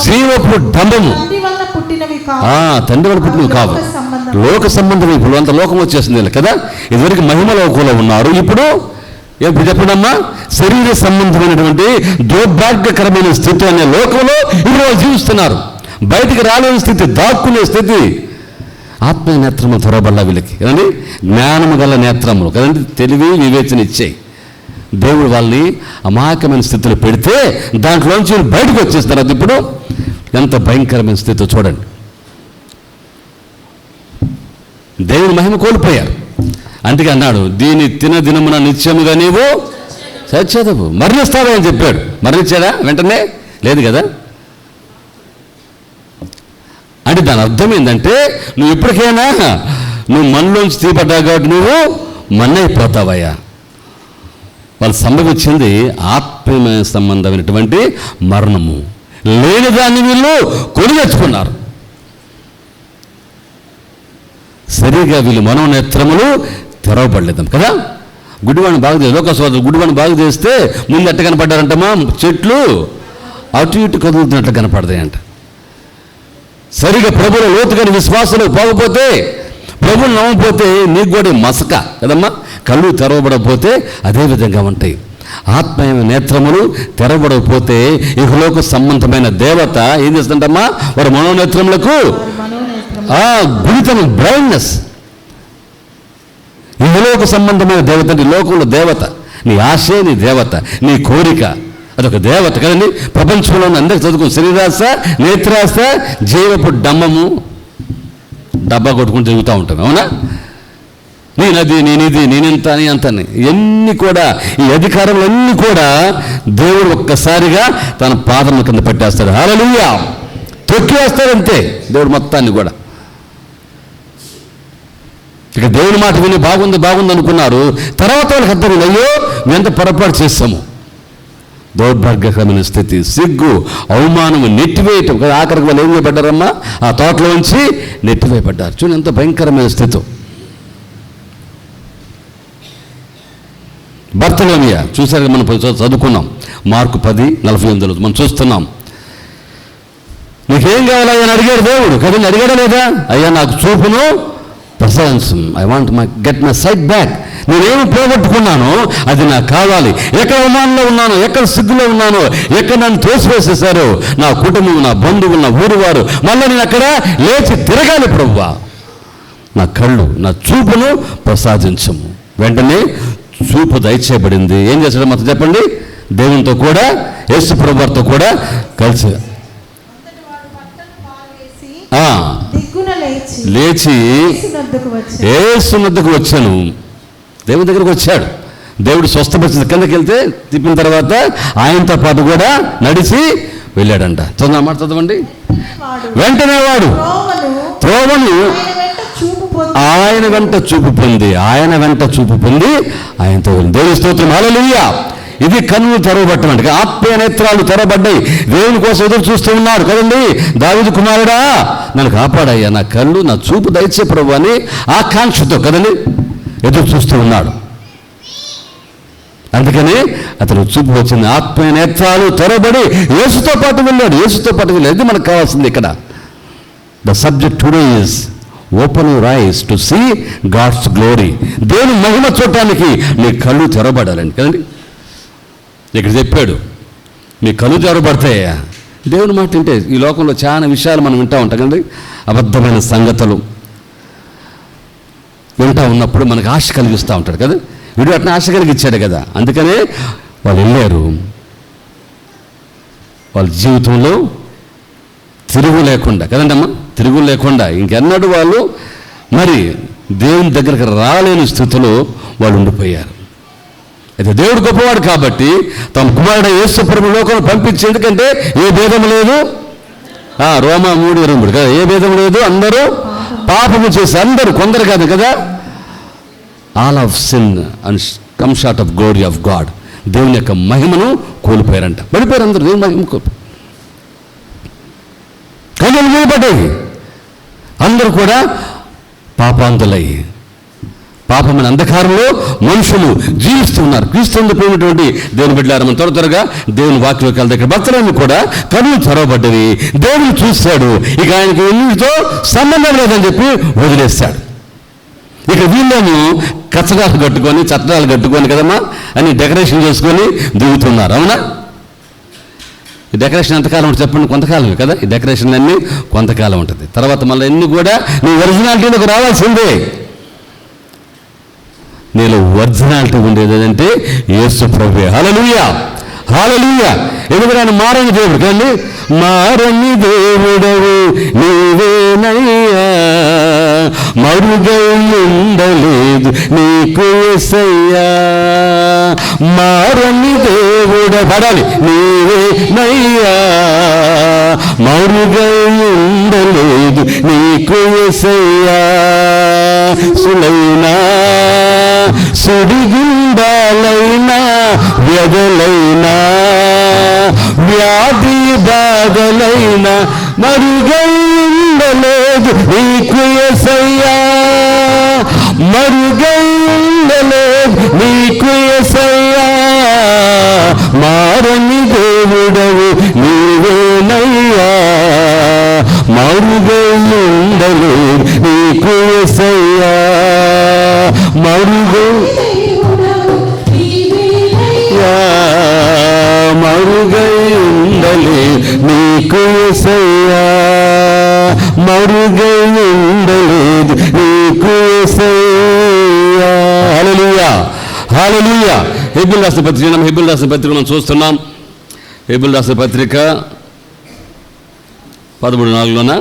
జీవపు డంబము, తండ్రి వల్ల పుట్టినవి కావు. లోక సంబంధం. ఇప్పుడు అంత లోకం వచ్చేసింది వీళ్ళకి కదా. ఇదివరకు మహిమ లోకంలో ఉన్నారు, ఇప్పుడు ఎప్పుడు చెప్పడమ్మా శరీర సంబంధమైనటువంటి దౌర్భాగ్యకరమైన స్థితి అనే లోకంలో ఇప్పుడు వాళ్ళు జీవిస్తున్నారు. బయటికి రాలేని స్థితి, దాక్కునే స్థితి. ఆత్మీయ నేత్రములు తెరవబడ్డా వీళ్ళకి కదండి, జ్ఞానము గల నేత్రములు కదండి, తెలివి వివేచన ఇచ్చాయి. దేవుడు వాళ్ళని అమాయకమైన స్థితిలో పెడితే దాంట్లోంచి బయటకు వచ్చేస్తారు. అది ఇప్పుడు ఎంత భయంకరమైన స్థితితో చూడండి. దేవుని మహిమ కోల్పోయారు. అందుకే అన్నాడు, దీని దినమున నిత్యముగా నీవు సచ్చేదవు, మరణిస్తావా అని చెప్పాడు. మరణించాడా వెంటనే? లేదు కదా. అంటే దాని అర్థం ఏంటంటే నువ్వు ఎప్పటికైనా నువ్వు మనలోంచి తీపడ్డా కాబట్టి నువ్వు మన్నైపోతావయ్యా. వాళ్ళు సంభవించింది ఆత్మీయ సంబంధమైనటువంటి మరణము. లేని దాన్ని వీళ్ళు కొని తెచ్చుకున్నారు. సరిగా వీళ్ళు మనోనేత్రములు తెరవబడలేదు కదా. గుడివాడిని బాగు చేసి లోక సోదరు గుడివాడిని బాగు చేస్తే ముందు ఎట్ట కనపడ్డారంటమా, చెట్లు అటు ఇటు కదులుతున్నట్లు కనపడతాయంట. సరిగా ప్రభువులో లోతుగాని విశ్వాసంలో పోకపోతే, ప్రభువుని నమ్మకపోతే నీకు కూడా మసక కదమ్మా. కళ్ళు తెరవబడకపోతే అదే విధంగా ఉంటాయి. ఆత్మీయ నేత్రములు తెరవబడకపోతే ఇహలోక సంబంధమైన దేవత ఏం చేస్తుందమ్మా, వారి మనోనేత్రములకు గుడితనం, బ్లైండ్నెస్. ఇహలోక సంబంధమైన దేవత అంటే లోకంలో దేవత, నీ ఆశే నీ దేవత, నీ కోరిక అదొక దేవత కదండి. ప్రపంచంలో ఉన్న అందరికి చదువుకుని శరీరాశ, నేత్రాశ, జీవపు డమ్మము, డబ్బా కొట్టుకుంటూ తిరుగుతూ ఉంటాం. అవునా? నేనది, నేనిది, నేనెంత అని అంతని, ఇవన్నీ కూడా ఈ అధికారములన్నీ కూడా దేవుడు ఒక్కసారిగా తన పాదముల కింద పెట్టేస్తాడు. హల్లెలూయా. తొక్కేస్తాడు అంతే దేవుడు మొత్తాన్ని కూడా. ఇక దేవుని మాట విని బాగుంది బాగుంది అనుకున్నారు. తర్వాత వాళ్ళకి అర్థం, అయ్యో మేము ఎంత పొరపాటు చేస్తాము. దౌర్భాగ్యకరమైన స్థితి, సిగ్గు, అవమానము, నెట్టివేయటం కదా. ఆఖరికి వాళ్ళు ఏం చేయబడ్డారమ్మా, ఆ తోటలోంచి నెట్టివేయబడ్డారు. చూడండి ఎంత భయంకరమైన స్థితి. బర్తలోమియ చూసారు, మనం చదువుకున్నాం మార్కు 10:48 మనం చూస్తున్నాం. నీకేం కావాలా అని అడిగాడు దేవుడు కదండి. అడిగాడా లేదా? అయ్యా నాకు చూపును ప్రసాదించు, I want get my sight back. నేనేమి పోగొట్టుకున్నానో అది నాకు కావాలి. ఎక్కడ అవమానంలో ఉన్నానో, ఎక్కడ సిగ్గులో ఉన్నానో, ఎక్కడ నన్ను తోసివేసేశారో నా కుటుంబం, నా బంధువులు, నా ఊరు వారు, మళ్ళీ నేను అక్కడ లేచి తిరగాలి ప్రభువా. నా కళ్ళు, నా చూపును ప్రసాదించము. వెంటనే చూపు దయచేయబడింది. ఏం చేశాడు మొత్తం చెప్పండి? దేవునితో కూడా, యేసు ప్రభువారితో కూడా కలిసి లేచి యేసు వద్దకు వచ్చాను. దేవుని దగ్గరకు వచ్చాడు. దేవుడు స్వస్థపరిచిన కిందకి వెళ్తే తిప్పిన తర్వాత ఆయనతో పాటు కూడా నడిచి వెళ్ళాడంట. చదువు మాట చదవండి. వెంటనే వాడు త్రోవను ఆయన వెంట చూపు పొంది ఆయనతో దేవుని స్తోత్రం. హల్లెలూయా. ఇది కన్నులు తెరవబట్టం అంటే ఆత్మీయ నేత్రాలు తెరవబడ్డాయి. దేవుని కోసం ఎదురు చూస్తూ ఉన్నారు కదండి. దావీదు కుమారుడా నన్ను కాపాడయ్యా, నా కళ్ళు, నా చూపు దయచే ప్రభు అని ఆకాంక్షతో కదండి ఎదురు చూస్తూ ఉన్నాడు. అందుకని అతను చూపు వచ్చింది. ఆత్మీయ నేత్రాలు తెరవబడి యేసుతో పాటు వెళ్ళాడు. ఇది మనకు కావాల్సింది ఇక్కడ. The subject today is open your eyes to see God's glory. దేవుని మహిమ చూడటానికి నీ కళ్ళు తెరవబడాలండి కదండి. ఇక్కడ చెప్పాడు మీ కళ్ళు తెరవబడతాయా. దేవుని మాట వింటే ఈ లోకంలో చాలా విషయాలు మనం వింటూ ఉంటాం కదండి. అబద్ధమైన సంగతులు వింటూ ఉన్నప్పుడు మనకు ఆశ కలిగిస్తూ ఉంటాడు కదా. వీడు అట్లా ఆశ కలిగించాడు కదా. అందుకనే వాళ్ళు వెళ్ళారు. వాళ్ళ జీవితంలో తిరుగు లేకుండా కదండమ్మా, తిరుగు లేకుండా ఇంకెన్నడూ వాళ్ళు మరి దేవుని దగ్గరకు రాలేని స్థితిలో వాళ్ళు ఉండిపోయారు. అయితే దేవుడు గొప్పవాడు కాబట్టి తమ కుమారుడు యేసు ప్రభువు లోకంలో పంపించి, ఎందుకంటే ఏ భేదం లేదు. రోమా 3:23 కదా, ఏ భేదం లేదు, అందరూ పాపము చేసి, అందరూ కొందరు కాదు కదా. All of sin and come short of glory of God. దేవుని యొక్క మహిమను కోల్పోయారంట. పడిపోయారు అందరూ దేవుని మహిమ కోల్పోయారు. కన్నులు మూయబడ్డాయి. అందరూ కూడా పాపాంతులయ్యి పాపమైన అంధకారంలో మనుషులు జీవిస్తున్నారు. క్రీస్తునందు ప్రియమైనటువంటి దేవుని బిడ్డలారా, మనం త్వరగా దేవుని వాక్యంలోకి వెళ్తే ఇక్కడ భక్తులను కూడా కన్నులు తెరవబడ్డవి. దేవుని చూశాడు, ఇక ఆయనకి ఎన్నితో సంబంధం లేదని చెప్పి వదిలేస్తాడు. ఇక వీళ్ళేమో కచ్చడాలు కట్టుకొని చట్టడాలు కట్టుకొని కదమ్మా అని డెకరేషన్ చేసుకొని దిగుతున్నారు. అవునా? ఈ డెకరేషన్ ఎంతకాలం ఉంటుంది చెప్పండి? కొంతకాలమే కదా ఈ డెకరేషన్ అన్నీ, కొంతకాలం ఉంటుంది. తర్వాత మళ్ళీ అన్నీ కూడా నీ ఒరిజినాలిటీలోకి రావాల్సిందే. నీలో ఒరిజినాలిటీ ఉండేది ఏదంటే యేసు ప్రభువే. హల్లెలూయా, హల్లెలూయా. ఎందుకంటే ఆయన మారని దేవుడు కానీ, మారని దేవుడవు నీవేనయ్యా, మరుగై ఉండలేదు నీకు యేసయ్యా. మారని దేవుడ పడాలి నీవేనయ్యా, మరుగై ఉండలేదు నీకు యేసయ్యా. సులైనా సుడిగుండాలైనా వ్యధలైనా వ్యాధి బాధలైనా మరుగై ఉండలేదు నీకు యేసయ్యా, మరుగై ఉండలేదు నీకు యేసయ్యా. మారని దేవుడవు నీవేనయ్యా, మరుగై ఉండలేదు నీకు యేసయ్యా, మరుగై మరుగై ఉండలేదు నీకు యేసయ్యా, మరుగై ఉండలేదు నీకు యేసయ్యా. హల్లెలూయా, హల్లెలూయా. హెబ్రీయులకు రాసిన పత్రిక, హెబ్రీయులకు రాసిన పత్రిక మనం చూస్తున్నాం. హెబ్రీయులకు రాసిన పత్రిక 13:4లోన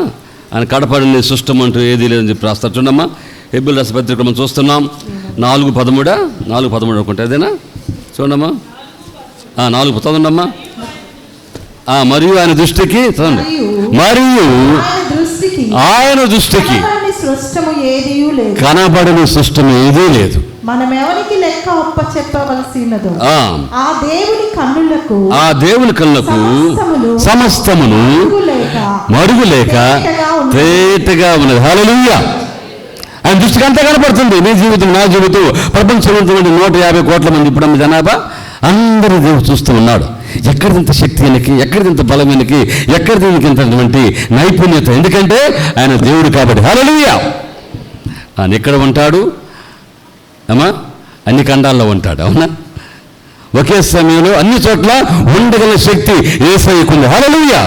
ఆయన కడపడిని సృష్టం అంటూ ఏదీ లేదని చెప్పి రాస్తారు. చూడమ్మా, హెబ్రీయులకు రాసిన పత్రిక మనం చూస్తున్నాం. 4:13 అనుకుంటే అదేనా? చూడమ్మా, 4 మరియు ఆయన దృష్టికి చదవండి, మరియు ఆయన దృష్టికి కనబడని సృష్టం ఏదీ లేదు. మనం ఎవరికి లెక్క అప్పచెప్పవలసినదో ఆ దేవుని కన్నులకు సమస్తమును మరుగులేక తేటగా ఉన్నది. హల్లెలూయా. ఆయన దృష్టికి అంతా కనపడుతుంది. నీ జీవితం, నా జీవితం, ప్రపంచంలో 150 కోట్ల మంది ఇప్పుడు జనాభా అందరూ దేవుడు చూస్తూ ఉన్నాడు. ఎక్కడిదింత శక్తి ఈయనకి, ఎక్కడిదింత బలం ఈయనకి, ఎక్కడిది ఈయనకి ఇంతటువంటి నైపుణ్యత? ఎందుకంటే ఆయన దేవుడు కాబట్టి. హల్లెలూయా. ఆయన ఎక్కడ ఉంటాడు అమ్మా? అన్ని ఖండాల్లో ఉంటాడు. అవునా? ఒకే సమయంలో అన్ని చోట్ల ఉండగల శక్తి యేసయ్యకుంది. హల్లెలూయా.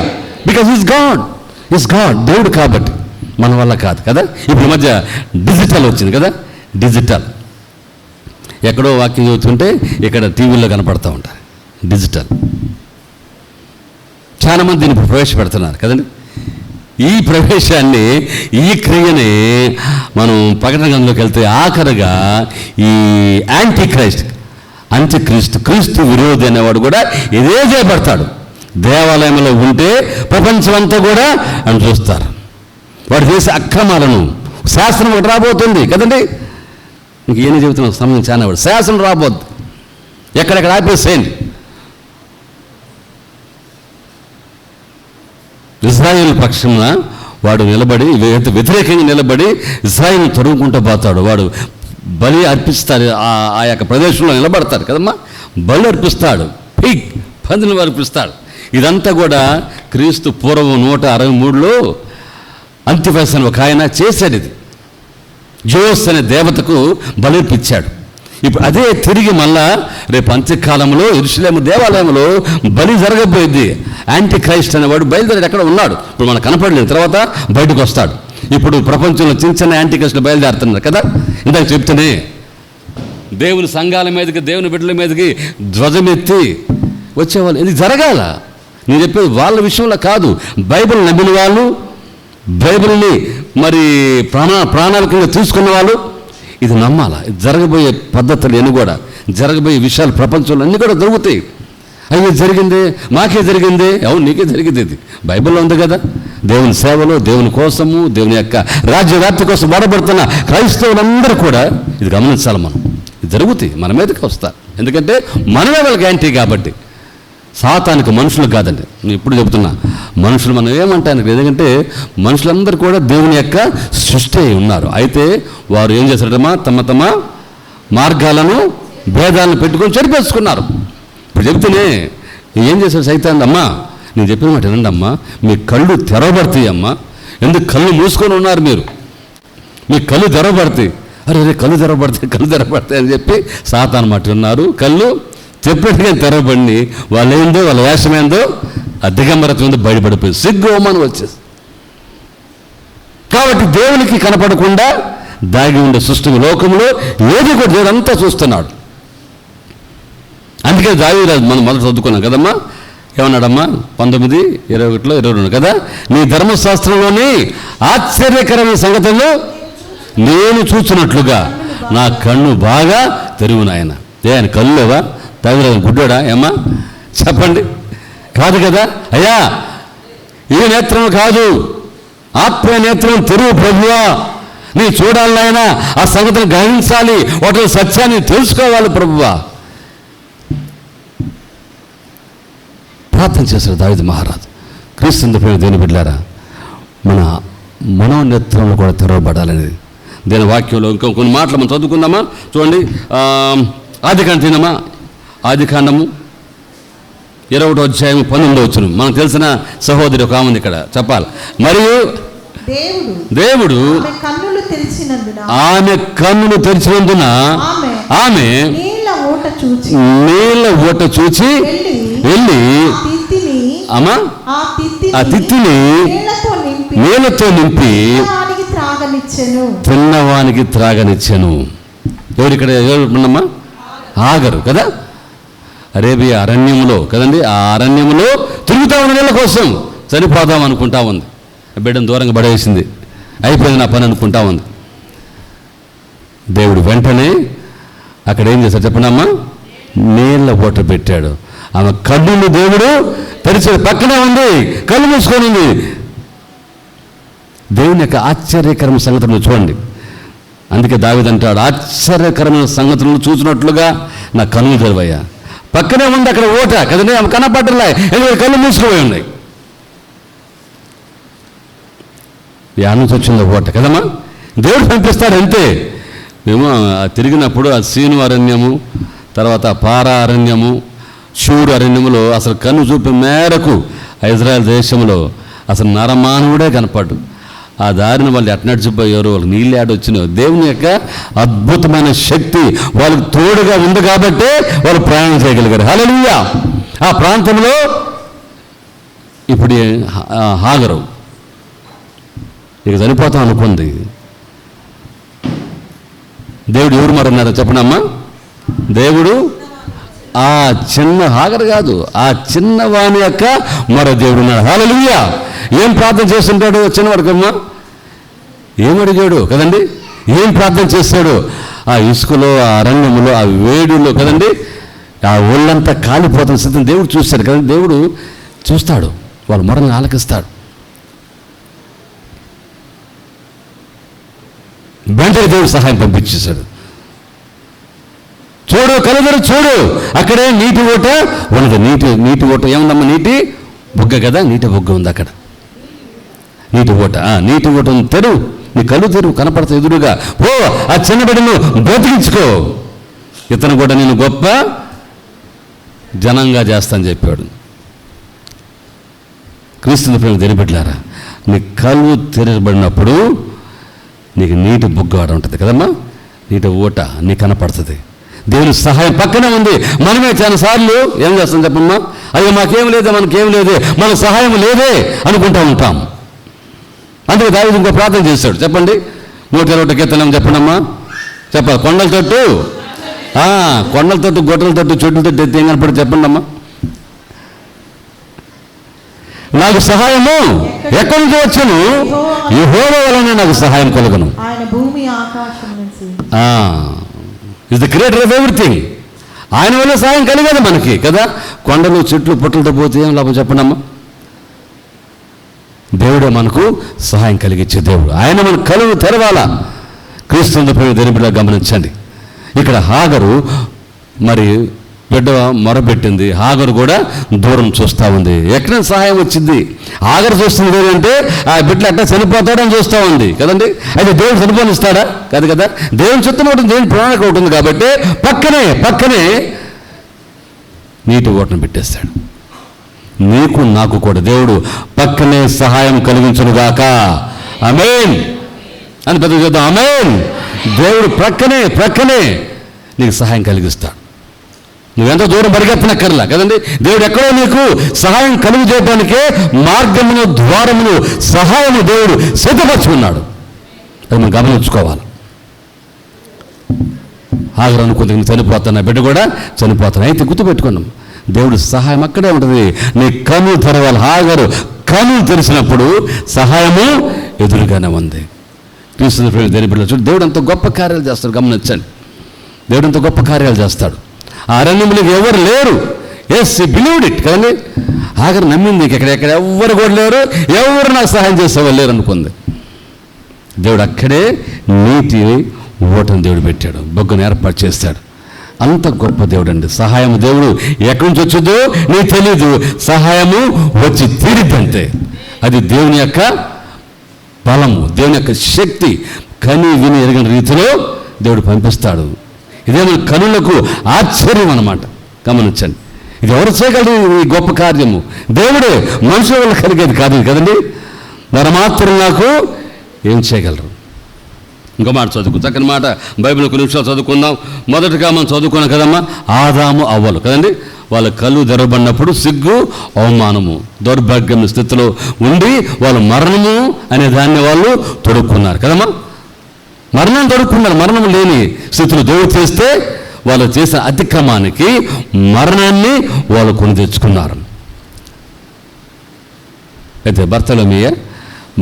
బికాజ్ ఈజ్ గాడ్, దేవుడు కాబట్టి, మన వల్ల కాదు కదా. ఇప్పుడు ఈ మధ్య డిజిటల్ వచ్చింది కదా, డిజిటల్. ఎక్కడో వాక్యం చదువుతుంటే ఇక్కడ టీవీలో కనపడుతూ ఉంటారు. డిజిటల్ చాలామంది దీన్ని ప్రవేశపెడుతున్నారు కదండి. ఈ ప్రవేశాన్ని, ఈ క్రియని మనం ప్రకటన గ్రంథంలోకి వెళ్తే ఆఖరుగా ఈ క్రీస్తు విరోధి అనేవాడు కూడా ఇదే చేయబడతాడు. దేవాలయంలో ఉంటే ప్రపంచమంతా కూడా అని చూస్తారు. వాడు చేసే అక్రమాలను, శాసనం ఒకటి రాబోతుంది కదండి. ఇంక ఏం చెబుతున్నాం, సమయం చాలా వాడు శాసనం రాబోద్దు. ఎక్కడెక్కడ ఆపేసేయండి. ఇజ్రాయేల్ పక్షంన వాడు నిలబడి, వ్యతిరేకంగా నిలబడి ఇజ్రాయేల్ తరుముకుంటూ పోతాడు. వాడు బలి అర్పిస్తాడు. ఆ యొక్క ప్రదేశంలో నిలబడతాడు కదమ్మా, బలి అర్పిస్తాడు, పందులు అర్పిస్తాడు. ఇదంతా కూడా క్రీస్తు పూర్వం 163లో అంతిఫస్ అని ఒక ఆయన చేశాడు. ఇది జోస్ అనే దేవతకు బలిర్పించాడు. ఇప్పుడు అదే తిరిగి మళ్ళా రేపు అంత్యకాలంలో యెరూషలేము దేవాలయంలో బలి జరగబోయింది. యాంటీ క్రైస్ట్ అనేవాడు బయలుదేరి ఎక్కడ ఉన్నాడు, ఇప్పుడు మనకు కనపడలేదు, తర్వాత బయటకు వస్తాడు. ఇప్పుడు ప్రపంచంలో చిన్న యాంటీ క్రైస్ట్లు బయలుదేరుతున్నారు కదా. ఇందాక చెప్తేనే దేవుని సంఘాల మీదకి, దేవుని బిడ్డల మీదకి ధ్వజమెత్తి వచ్చేవాళ్ళు. ఇది జరగాల. నేను చెప్పేది వాళ్ళ విషయంలో కాదు. బైబిల్ నమ్మిన వాళ్ళు, బైబిల్ని మరి ప్రాణాళికంగా తీసుకున్న వాళ్ళు ఇది నమ్మాలా. ఇది జరగబోయే పద్ధతులు అన్నీ కూడా, జరగబోయే విషయాలు ప్రపంచంలో అన్నీ కూడా జరుగుతాయి. అయ్యో జరిగిందే, మాకే జరిగిందే. అవును, నీకే జరిగింది. ఇది బైబిల్లో ఉంది కదా. దేవుని సేవలో, దేవుని కోసము, దేవుని యొక్క రాజ్యవ్యాప్తి కోసం వాడబడుతున్న క్రైస్తవులందరూ కూడా ఇది గమనించాలి. మనం ఇది జరుగుతాయి, మన మీదకి వస్తారు. ఎందుకంటే మనమే వాళ్ళకి యాంటీ కాబట్టి. సాతానికి మనుషులకు కాదండి. నేను ఇప్పుడు చెబుతున్నా, మనుషులు మనం ఏమంటాను, ఎందుకంటే మనుషులందరూ కూడా దేవుని యొక్క సృష్టి అయి ఉన్నారు. అయితే వారు ఏం చేశారమ్మా, తమ తమ మార్గాలను భేదాలను పెట్టుకొని చెరిపేసుకున్నారు. ఇప్పుడు చెబితేనే ఏం చేశాడు సైతాన్? అమ్మా నేను చెప్పిన మాట వినండి అమ్మా, మీ కళ్ళు తెరవబడతాయి అమ్మా. ఎందుకు కళ్ళు మూసుకొని ఉన్నారు మీరు? మీ కళ్ళు తెరవబడతాయి. అరే కళ్ళు తెరవబడతాయి అని చెప్పి సాతాను మాట విన్నారు. కళ్ళు చెప్పినట్టుగా తెరవబడి వాళ్ళు ఏందో, వాళ్ళ వేషం ఏందో, ఆ దిగంబరత్వం ఏందో బయటపడిపోయి సిగ్గు అవమానం వచ్చేసి. కాబట్టి దేవునికి కనపడకుండా దాగి ఉండే సృష్టి లోకంలో ఏది కూడా దేవుడు అంతా చూస్తున్నాడు. అందుకే దావీదు మనం మొదట చదువుకున్నాం కదమ్మా, ఏమన్నాడమ్మా 19:21-22 కదా, నీ ధర్మశాస్త్రంలోని ఆశ్చర్యకరమైన సంగతులు నేను చూస్తున్నట్లుగా నా కన్ను బాగా తెరువు ఆయన. ఆయన కళ్ళు లేవా? దావీదు గుడ్డోడా ఏమ్మా చెప్పండి? కాదు కదా. అయ్యా ఈ నేత్రం కాదు, ఆత్మ నేత్రం తెరువు ప్రభువా, నీ చూడాలి నాయన, ఆ సంగతిని గ్రహించాలి, వాటి సత్యాన్ని తెలుసుకోవాలి ప్రభువా. ప్రార్థన చేశారు దావీదు మహారాజు. క్రీస్తు ప్రేమ దేని బిడ్డలారా, మన మనోనేత్రంలో కూడా తెరవబడాలనేది దేని వాక్యంలో. ఇంకా కొన్ని మాటలు మనం చదువుకుందామా? చూడండి, ఆదికాండం తిందామా? ఆదికాండము 21:19 మనకు తెలిసిన సహోదరి ఒక ఆమె ఇక్కడ చెప్పాలి. మరియు దేవుడు ఆమె కన్నులు తెరిచినందున ఆమె నీళ్ళ ఊట చూచి వెళ్ళి ఆ తిత్తిని నీళ్ళతో నింపి తిన్నవానికి త్రాగనిచ్చెను. ఎవరిక్కడ ఎవరున్నామా? ఆగరు కదా, అరేబియా అరణ్యములో కదండి. ఆ అరణ్యములో తిరుగుతా ఉన్న నీళ్ళ కోసం చనిపోదాం అనుకుంటా ఉంది. బిడ్డను దూరంగా పడేసింది, అయిపోయింది నా పని అనుకుంటా ఉంది. దేవుడు వెంటనే అక్కడ ఏం చేశాడు చెప్పండమ్మా? నీళ్ళ ఊట పెట్టాడు. ఆమె కన్నులు దేవుడు తెరిచాడు. పక్కనే ఉంది, కళ్ళు మూసుకొని ఉంది. దేవుని యొక్క ఆశ్చర్యకరమైన సంగతులను చూడండి. అందుకే దావీదు అంటాడు, ఆశ్చర్యకరమైన సంగతులను చూసినట్లుగా నా కన్నులు తెరవయ్యా. పక్కనే ఉంది అక్కడ ఊట కదండి, ఆమె కనపడలే, ఎందుకంటే కళ్ళు మూసుకుపోయి ఉన్నాయి. యానుంచి వచ్చింది ఊట కదమ్మా, దేవుడు పంపిస్తాడు అంతే. మేము తిరిగినప్పుడు ఆ సీను అరణ్యము, తర్వాత పారా అరణ్యము, షూరు అరణ్యములో అసలు కన్ను చూపే మేరకు ఇజ్రాయెల్ దేశంలో అసలు నరమానవుడే కనపడ్డు. ఆ దారిని వాళ్ళు ఎట్నడిచిపోయారు, వాళ్ళకి నీళ్ళు ఆడొచ్చినారు. దేవుని యొక్క అద్భుతమైన శక్తి వాళ్ళకి తోడుగా ఉంది కాబట్టే వాళ్ళు ప్రయాణం చేయగలిగారు. హల్లెలూయా. ఆ ప్రాంతంలో ఇప్పుడు హాగరు ఇక చనిపోతాం అనుకుంది. దేవుడు ఎవరు మరన్నారో చెప్పనమ్మా? దేవుడు ఆ చిన్న హాగరు కాదు, ఆ చిన్నవాని యొక్క మరో దేవుడు ఉన్నాడు. హల్లెలూయా. ఏం ప్రార్థన చేస్తుంటాడు చిన్నవాడికమ్మా? ఏమడిగాడు కదండి, ఏం ప్రార్థన చేస్తాడు? ఆ ఇసుకలో, ఆ అరణ్యములో, ఆ వేడిలో కదండి, ఆ ఒళ్ళంతా కాలిపోతున్న స్థితిని దేవుడు చూస్తాడు కదండి. దేవుడు చూస్తాడు, వాళ్ళ మొరలను ఆలకిస్తాడు. వెంటనే దేవుడు సహాయం పంపించేశాడు. చూడు కలుదరు చూడు, అక్కడే నీటి ఊట ఉన్నది. నీటి ఊట ఏముందమ్మా? నీటి బుగ్గ కదా, నీటి బుగ్గ ఉంది అక్కడ. నీటి ఊట ఉంది. తెరువు, నీ కళ్ళు తెరువు, కనపడతా ఎదురుగా. ఓ ఆ చిన్న బిడ్డను బ్రతికించుకో, ఇతను కూడా నేను గొప్ప జనంగా చేస్తానని చెప్పాడు. క్రీస్తు ప్రేమ తెలియబెట్టలారా, నీ కళ్ళు తెరబడినప్పుడు నీకు నీటి బుగ్గ ఆడ ఉంటుంది కదమ్మా, నీటి ఊట నీకు కనపడుతుంది. దేవుని సహాయం పక్కనే ఉంది. మనమే చాలాసార్లు ఏం చేస్తాం చెప్పమ్మా? అయ్యో మాకేం లేదే, మనకేం లేదే, మన సహాయం లేదే అనుకుంటూ ఉంటాం. అందుకే దావీదు ఇంకో ప్రార్థన చేశాడు చెప్పండి. 121 కీర్తన చెప్పండమ్మా, చెప్పాలి. కొండల తట్టు, గొడ్డల తట్టు, చెట్ల తట్టు ఎత్తి ఏం కనపడి చెప్పండి అమ్మా. నాకు సహాయము ఎక్కడి నుంచి వచ్చాను? యెహోవా వలన నాకు సహాయం కలుగును. Is the creator of everything. ఆయన వల్ల సహాయం కలిగదు మనకి కదా. కొండలు చెట్లు పుట్టలతో పోతే ఏం లాభం చెప్పండమ్మా? దేవుడే మనకు సహాయం కలిగించే దేవుడు. ఆయన మన కలుగు తెరవాలా. క్రీస్తు ప్రేమ దేవునిలా గమనించండి. ఇక్కడ హాగరు మరి బిడ్డ మొరపెట్టింది, హాగరు కూడా దూరం చూస్తూ ఉంది. ఎక్కడ సహాయం వచ్చింది? హాగరు చూస్తుంది ఏంటంటే ఆ బిడ్డలు ఎట్లా చనిపోతాడని చూస్తూ ఉంది కదండి. అయితే దేవుడు చనిపోనిస్తాడా? కాదు కదా. దేవుని చిత్తం ఉంటుంది, దేవుని ప్రణాళిక ఉంటుంది. కాబట్టి పక్కనే నీటి ఓటను పెట్టేస్తాడు. నీకు నాకు కూడా దేవుడు పక్కనే సహాయం కలిగించునుగాక. ఆమేన్ అని పెద్ద చూద్దాం. ఆమేన్. దేవుడు ప్రక్కనే నీకు సహాయం కలిగిస్తాడు. నువ్వెంత దూరం పరిగెత్తనక్కర్లా కదండి. దేవుడు ఎక్కడో నీకు సహాయం కలుగు చేయడానికే మార్గమును, ద్వారమును, సహాయము దేవుడు సిద్ధపరచుకున్నాడు. అది మనం గమనించుకోవాలి. హాగరు అనుకుంది చనిపోతాను, బిడ్డ కూడా చనిపోతాను. అయితే గుర్తుపెట్టుకున్నాం, దేవుడు సహాయం అక్కడే ఉంటుంది. నీ కన్ను తెరవాలి. హాగరు కన్ను తెరిచినప్పుడు సహాయము ఎదురుగానే ఉంది. క్రీస్తు దేని బిడ్డలు చూడు, దేవుడు అంత గొప్ప కార్యాలు చేస్తాడు. గమనించండి, దేవుడు అంత గొప్ప కార్యాలు చేస్తాడు. ఆ అరణ్యంలో ఎవరు లేరు. ఎస్ హి బిలీవ్డ్ ఇట్ కదండి. హాగరు నమ్మింది. ఎక్కడ ఎవరు కూడా లేరు, ఎవరు నాకు సహాయం చేసేవాళ్ళు లేరు అనుకుంది. దేవుడు అక్కడే నీటి ఓటను దేవుడు పెట్టాడు, బొగ్గును ఏర్పాటు చేస్తాడు. అంత గొప్ప దేవుడు అండి. సహాయము దేవుడు ఎక్కడి నుంచి వచ్చిందో నీకు తెలీదు, సహాయము వచ్చి తీరిద్దంతే. అది దేవుని యొక్క బలము, దేవుని యొక్క శక్తి. కని విని ఎరిగిన రీతిలో దేవుడు పంపిస్తాడు. ఇదే మన కనులకు ఆశ్చర్యం అన్నమాట. గమనించండి, ఇది ఎవరు చేయగలరు ఈ గొప్ప కార్యము? దేవుడే. మనుషుల వల్ల కలిగేది కాదు కదండి. నరమాత్రం నాకు ఏం చేయగలరు? ఇంకో మాట చదువుకు, చక్కని మాట బైబిల్ కొన్ని నిమిషాలు చదువుకుందాం. మొదటిగా మనం చదువుకున్నాం కదమ్మా, ఆదాము అవ్వలు కదండి. వాళ్ళ కళ్ళు తెరవబడినప్పుడు సిగ్గు, అవమానము, దౌర్భాగ్యం స్థితిలో ఉండి వాళ్ళు మరణము అనే దాన్ని వాళ్ళు తొడుక్కున్నారు కదమ్మా. మరణం తొడుక్కున్నారు. మరణం లేని స్థితిలో దేవుడు చేస్తే వాళ్ళు చేసిన అతిక్రమానికి మరణాన్ని వాళ్ళు కొని తెచ్చుకున్నారు. అయితే బర్తలోమీయ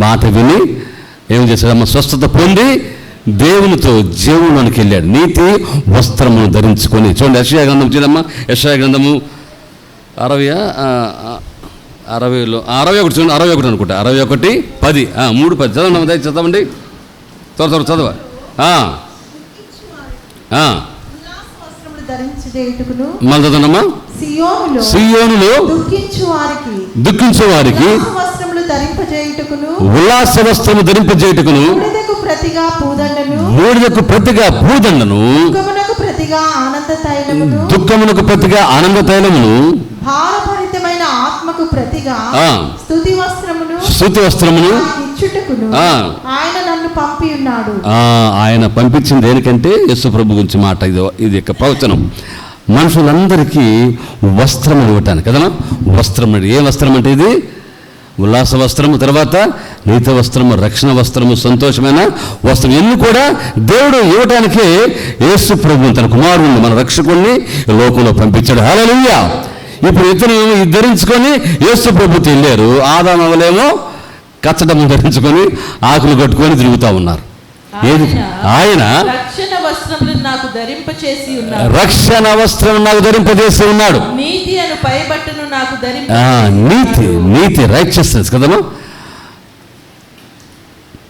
మాట విని ఏం చేశాడమ్మ? స్వస్థత పొంది దేవునితో జీవంలోనికి వెళ్ళాడు. నీతి వస్త్రమును ధరించుకొని. చూడండి, యెషయా గ్రంథం చూడమ్మా. యెషయా గ్రంథము 60లో 61 చూడండి. 61 అనుకుంటా. 61:10 3:10 చదవండి. దయచేసి చదవండి. త్వర చదవ. మళ్ళీ చదవండమ్మా. సియోనులో దుఃఖించు వారికి ఉల్లాస వస్త్రము ధరింపజేయుటకును, బూడిదకు ప్రతిగా భూదండను, దుఃఖమునకు ప్రతిగా ఆనంద తైలమును, భారభరితమైన ఆత్మకు ప్రతిగా స్తుతి వస్త్రమును ఆయన నన్ను పంపి ఉన్నాడు. ఆయన పంపించింది దేనికంటే యేసు ప్రభు గురించి మాట. ఇది యొక్క ప్రవచనం. మనుషులందరికీ వస్త్రం ఇవ్వటానికి కదనా. వస్త్రం అంటే ఏ వస్త్రం అంటే ఇది? ఉల్లాస వస్త్రము, తర్వాత నీతి వస్త్రము, రక్షణ వస్త్రము, సంతోషమైన వస్త్రం. ఇన్ని కూడా దేవుడు ఇవ్వటానికే యేసు ప్రభువుని, తన కుమారుణ్ణి, మన రక్షకుణ్ణి లోకంలో పంపించాడు. హల్లెలూయా. ఇప్పుడు ఇతను ధరించుకొని యేసు ప్రభుతో వెళ్ళారు. ఆదాము అవ్వలేమో కచ్చడము ధరించుకొని ఆకులు కట్టుకొని తిరుగుతూ ఉన్నారు. ఏది? ఆయన రక్షణ వస్త్రం నాకు ధరింపజేసి ఉన్నాడు. నీతి రైచియస్నెస్ కదమ్మా.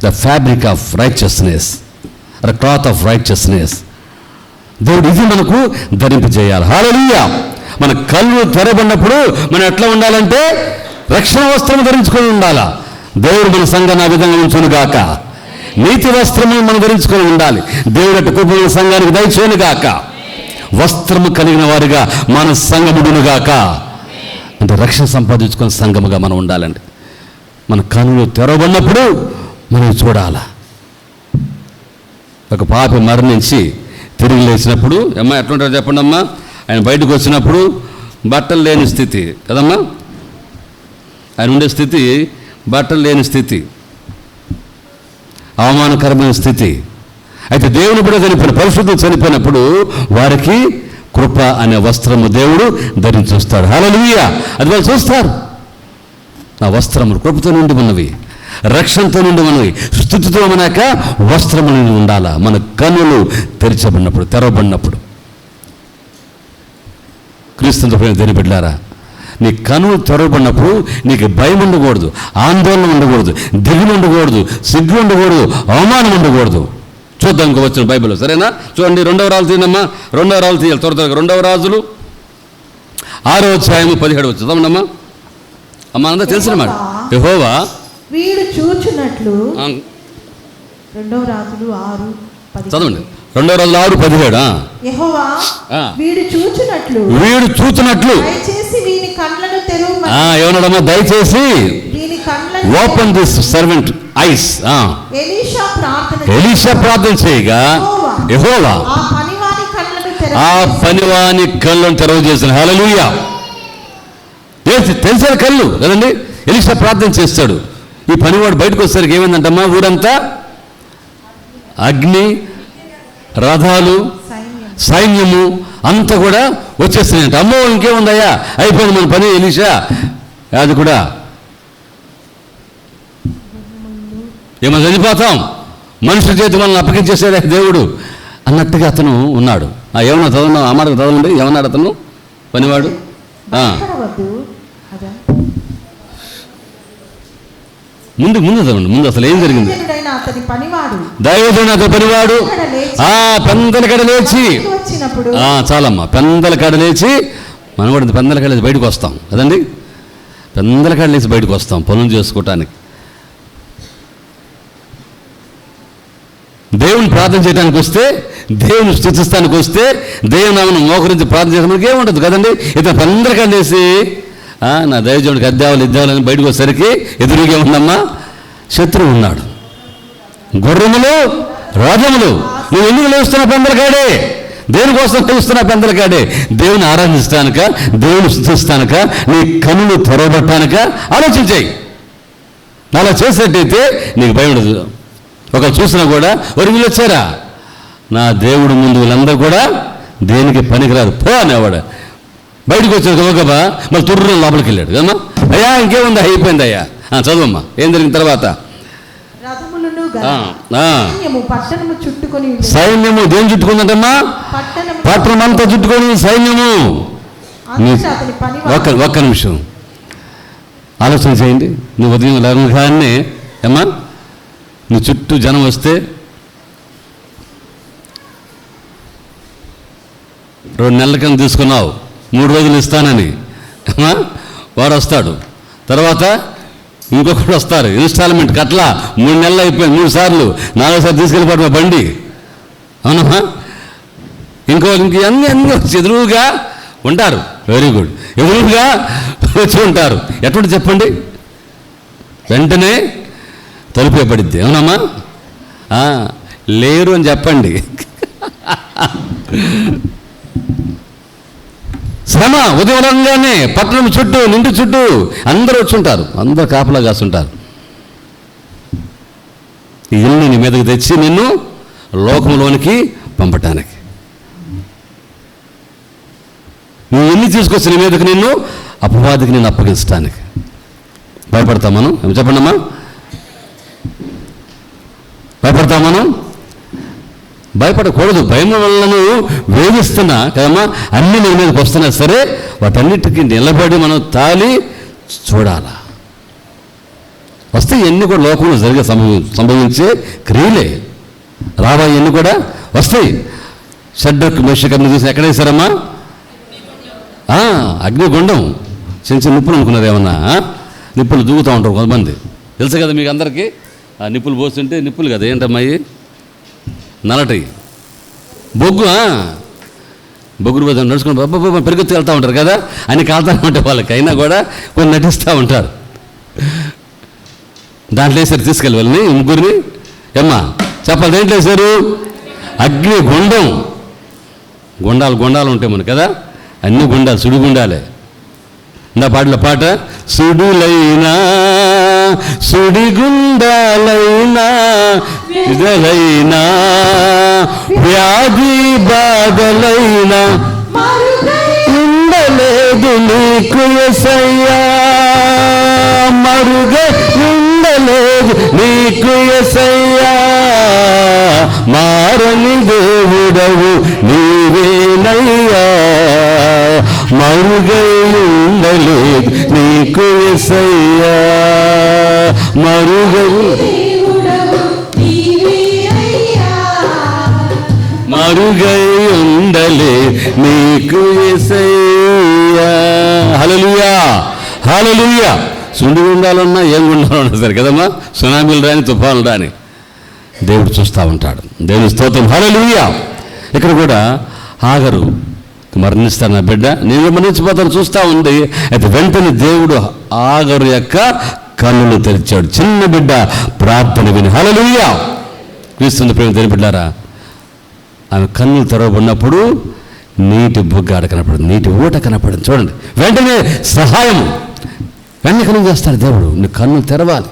The fabric of righteousness, the cloth of righteousness. దేవుడు ఇది మనకు ధరింపజేయాలి. హల్లెలూయా. మన కళ్ళు తెరబడినప్పుడు మనం ఎట్లా ఉండాలంటే రక్షణ వస్త్రం ధరించుకొని ఉండాలా. దేవుడు మన సంఘాన్ని ఆ విధంగా ఉంచును గాక. నీతి వస్త్రము మనం ధరించుకొని ఉండాలి. దేవుడు అటు కృపణ సంఘానికి దయచేయను గాక. వస్త్రము కలిగిన వారిగా మన సంఘముడును గాక. అంటే రక్షణ సంపాదించుకొని సంఘముగా మనం ఉండాలండి. మన కన్నులు తెరవబడినప్పుడు మనం చూడాలా. ఒక పాపి మరణించి తిరిగి లేచినప్పుడు అమ్మ ఎట్లుంటారో చెప్పండి అమ్మా. ఆయన బయటకు వచ్చినప్పుడు బట్టలు లేని స్థితి కదమ్మా. ఆయన ఉండే స్థితి బట్టలు లేని స్థితి, అవమానకరమైన స్థితి. అయితే దేవుని కూడా చనిపోయిన పరిశుద్ధులు చనిపోయినప్పుడు వారికి కృప అనే వస్త్రము దేవుడు ధరించుస్తాడు. హల్లెలూయా. అది వాళ్ళు చూస్తారు. నా వస్త్రములు కృపతో నుండి ఉన్నవి, రక్షణతో నుండి ఉన్నవి, స్తుతితో మనక వస్త్రములు ఉండాలా. మన కన్నులు తెరవబడినప్పుడు క్రీస్తుతో దేని బిడ్డలారా, నీ కన్నులు తెరవబడినప్పుడు నీకు భయం ఉండకూడదు, ఆందోళన ఉండకూడదు, దిగులు ఉండకూడదు, సిగ్గు ఉండకూడదు, అవమానం ఉండకూడదు. చూద్దాం ఇంకో వచ్చిన బైబిల్లో, సరేనా? చూడండి 2వ రాజులు తీయమ్మా. 2వ రాజులు తీయాలి త్వరగా. 2వ రాజులు 6వ అధ్యాయము 17 చదవండమ్మా. అమ్మా అంతా తెలిసిన మాట. యెహోవా వీడు చూచున్నట్లు. ఆ, 2 రాజులు 6:17. చదవండి. 2 రాజులు 6:17. యెహోవా వీడు చూచున్నట్లు దయచేసి వీని కళ్ళను తెరువు. ఏమన్నాడమ్మా? దయచేసి వీని కళ్ళను open this servant ice. Elisha ప్రార్థన చేయగా యెహోవా ఆ పనివాని కళ్ళను తెరవ చేసిన. హల్లెలూయా. తెలిసిన కళ్ళు కదండి. ఎలీషా ప్రార్థన చేస్తాడు. ఈ పనివాడు బయటకు వచ్చేసరికి ఏమైందంటమ్మా? ఊరంతా అగ్ని, రథాలు, సైన్యము అంతా కూడా వచ్చేస్తున్నాయంట. అమ్మో ఇంకేముందయ్యా, అయిపోయింది మన పని. ఎలీషా అది కూడా ఏమో చనిపోతాం, మనుషుల చేతి మనల్ని అప్పగించేసాడే దేవుడు అన్నట్టుగా అతను ఉన్నాడు. ఏమన్నా చదవన్నా? ఆ మాట చదవండి. ఏమన్నాడు అతను పనివాడు? ముందు చదవండి. ముందు అసలు ఏం జరిగింది? దైవజనుడు అతని పనివాడు పెందల కడ లేచి, చాలమ్మా, పెందల కడ లేచి, మనవాడు పెందల కడ లేచి బయటకు వస్తాం కదండి. పెందల కడ లేచి బయటకు వస్తాం పనులు చేసుకోవటానికి. దేవుని ప్రార్థన చేయడానికి వస్తే, దేవుని స్తుతిస్తానికి వస్తే, దేవుని నామను మోకరించి ప్రార్థన చేయడానికి ఏముండదు కదండి. ఇతను పెందల కడ లేచి నా దైవజనుడికి ఇద్దాలని బయటకు వచ్చేసరికి ఎదురుగా ఉందమ్మా శత్రువు ఉన్నాడు. గుర్రములు, రథములు. నువ్వు ఎందుకు లేస్తున్నా పెందలకాడే? దేనికోసం లేస్తున్నా పెందలకాడే? దేవుని ఆరాధిస్తానుక, దేవుని స్తుతిస్తానుక, నీ కన్నులు తెరవబట్టానుక ఆలోచించాయి. అలా చేసేటైతే నీకు భయం ఉండదు. ఒక చూసినా కూడా వీళ్ళు వచ్చారా, నా దేవుడు ముందు వీళ్ళందరూ కూడా దేనికి పనికిరారు పో అనేవాడు. బయటకు వచ్చాడు గబగబా, మళ్ళీ తుర్రు లోపలికి వెళ్ళాడు కదమ్మా. అయ్యా ఇంకేముందా, అయిపోయింది అయ్యా. చదువమ్మా, ఏం జరిగిన తర్వాత? సైన్యము దేని చుట్టుకుందంటమ్మా? పట్టణం అంతా చుట్టుకొని సైన్యము. ఒక్క నిమిషం ఆలోచన చేయండి. నువ్వు ఉదయం లేవగానే అమ్మా నీ చుట్టూ జనం వస్తే 2 నెలల కింద తీసుకున్నావు, 3 రోజులు ఇస్తానని. వాడు వస్తాడు, తర్వాత ఇంకొకటి వస్తారు, ఇన్స్టాల్మెంట్ కట్లా 3 నెలలు అయిపోయింది, 3 సార్లు 4వ సారి తీసుకెళ్ళిపోవడం బండి. అవునమ్మా. ఇంక అన్నీ ఎదురుగా ఉంటారు. Very good. ఎదురుగా వచ్చి ఉంటారు. ఎటువంటి చెప్పండి, వెంటనే తలుపు పడిద్ది. అవునమ్మా. లేరు అని చెప్పండి. శ్రమ ఉదయం రంగానే పట్టణం చుట్టూ, నింటి చుట్టూ అందరూ వచ్చుంటారు, అందరూ కాపలా కాస్తుంటారు. ఈ ఇల్లు నీ మీదకి తెచ్చి నిన్ను లోకంలోనికి పంపటానికి. నువ్వు ఎన్ని తీసుకొచ్చి నీ మీదకి నిన్ను అపవాదికి నిన్ను అప్పగించడానికి. భయపడతాం మనం? చెప్పండి అమ్మా, భయపడతాం మనం? భయపడకూడదు. భయం వల్ల నువ్వు వేధిస్తున్నా కదమ్మా, అన్ని నీ మీదకి వస్తున్నా సరే వాటన్నిటికీ నిలబడి మనం తాలి చూడాలా. వస్తే ఎన్ని కూడా లోకంలో జరిగే సంభవించే క్రియలే. రాబోయే ఎన్ని కూడా వస్తాయి. షడ్రక్ మేషకర్ని చూసి ఎక్కడ వేశారమ్మా? అగ్నిగుండం. చిన్న నిప్పులు అనుకున్నారు. ఏమన్నా నిప్పులు దూకుతూ ఉంటారు కొంతమంది, తెలుసు కదా మీకు అందరికీ. నిప్పులు పోస్తుంటే నిప్పులు కదా, ఏంటమ్మాయి నలటి బొగ్గురు పోతే నడుచుకుని బాబా పెరుగుతూ వెళ్తూ ఉంటారు కదా, అని కాలుతూ ఉంటాయి వాళ్ళకి. అయినా కూడా కొన్ని నటిస్తూ ఉంటారు. దాంట్లో వేసారు, తీసుకెళ్ళి వాళ్ళని ముగ్గురిని. ఏమ్మా చెప్పాలి, దేంట్లో వేశారు? అగ్ని గుండం. గుండాలు ఉంటాయి మనకు కదా, అన్ని గుండాలు, సుడిగుండాలే. నా పాటల పాట, సుడులైనా సుడిగుండాలైనా ఇదలైనా వ్యాధి బాధలైనా ఉండలేదు నీకు యేసయ్యా, మరుగ ఉండలేదు నీకు యేసయ్యా, మారని దేవుడవు నీవేనయ్యా, మరుగై ఉండలేదు నీకు యేసయ్యా, మరుగై మారుగై ఉండలే నీకు యేసయ్యా. హల్లెలూయా, హల్లెలూయా. సుండి గుండాలన్నా ఏం గుండాలన్నా సరే కదమ్మా, సునామీలు రాని తుఫానులు రాని దేవుడు చూస్తూ ఉంటాడు. దేవుని స్తోత్రం, హల్లెలూయా. ఇక్కడ కూడా హాగరు మరణిస్తాను నా బిడ్డ, నేను మరణించిపోతాను చూస్తూ ఉంది. అయితే వెంటనే దేవుడు హాగరు యొక్క కన్నులు తెరిచాడు. చిన్న బిడ్డ ప్రార్థన విని. హల్లెలూయా. క్రీస్తు ప్రేమ తెలియ బిడ్డారా, ఆమె కన్నులు తెరవబడినప్పుడు నీటి బుగ్గ ఆడ కనపడింది, నీటి ఊట కనపడింది. చూడండి, వెంటనే సహాయం వెంటనే కన్ను చేస్తాడు దేవుడు. నీ కన్నులు తెరవాలి.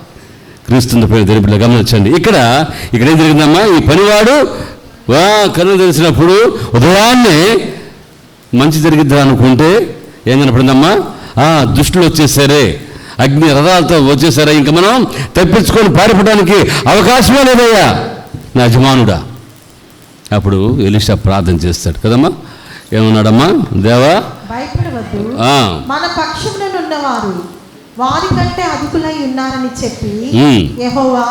క్రీస్తు ప్రేమ తెలియ బిడ్డ గమనించండి. ఇక్కడ ఏం జరిగిందమ్మా, ఈ పనివాడు కన్నులు తెరిచినప్పుడు ఉదయాన్నే మంచి జరిగిద్దా అనుకుంటే ఏం కనపడిందమ్మా, దుష్టులు వచ్చేసారే, అగ్ని రథాలతో వచ్చేసారా, ఇంకా మనం తప్పించుకొని పారిపోవడానికి అవకాశమే లేదయ్యా నా యజమానుడా. అప్పుడు ఎలీషా ప్రార్థన చేస్తాడు కదమ్మా, ఏమన్నాడమ్మా, దేవా భయపడవద్దు, మన పక్షమున ఉన్నవారు వారి కంటే అధికులై ఉన్నారని చెప్పి యెహోవా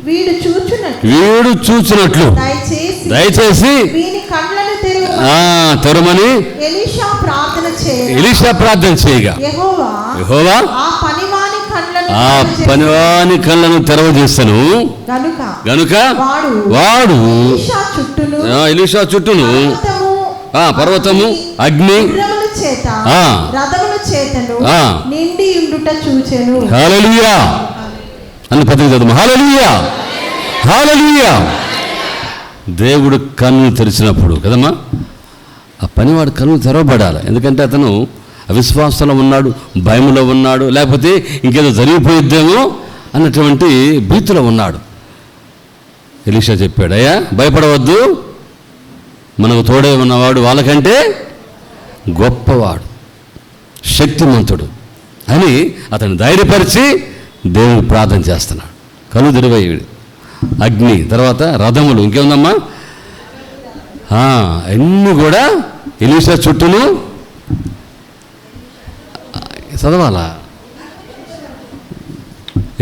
వీడు చూచున్నట్లు దయచేసి వీని కళ్ళను తెరవమని ఎలీషా ప్రార్థన చేయగా యెహోవా ఆ పనివాని కళ్ళను తెరవజేస్తాను గనుక వాడు ఎలీషా చుట్టూను పర్వతము అగ్ని హల్లెలూయా అని పత్రిక చదువు. హల్లెలూయా, హల్లెలూయా. దేవుడు కన్ను తెరిచినప్పుడు కదమ్మా, ఆ పనివాడు కన్ను తెరవబడాలి. ఎందుకంటే అతను అవిశ్వాసంలో ఉన్నాడు, భయంలో ఉన్నాడు, లేకపోతే ఇంకేదో జరిగిపోయిద్దేమో అన్నటువంటి భీతిలో ఉన్నాడు. ఎలీషా చెప్పాడు, అయ్యా భయపడవద్దు, మనకు తోడే ఉన్నవాడు వాళ్ళకంటే గొప్పవాడు, శక్తిమంతుడు అని అతను ధైర్యపరిచి దేవుడు ప్రార్థన చేస్తున్నాడు. కళ్ళు తెరివయ్యాడు. అగ్ని, తర్వాత రథములు, ఇంకేముందమ్మా, అన్నీ కూడా ఎలీషా చుట్టూను చదవాలా,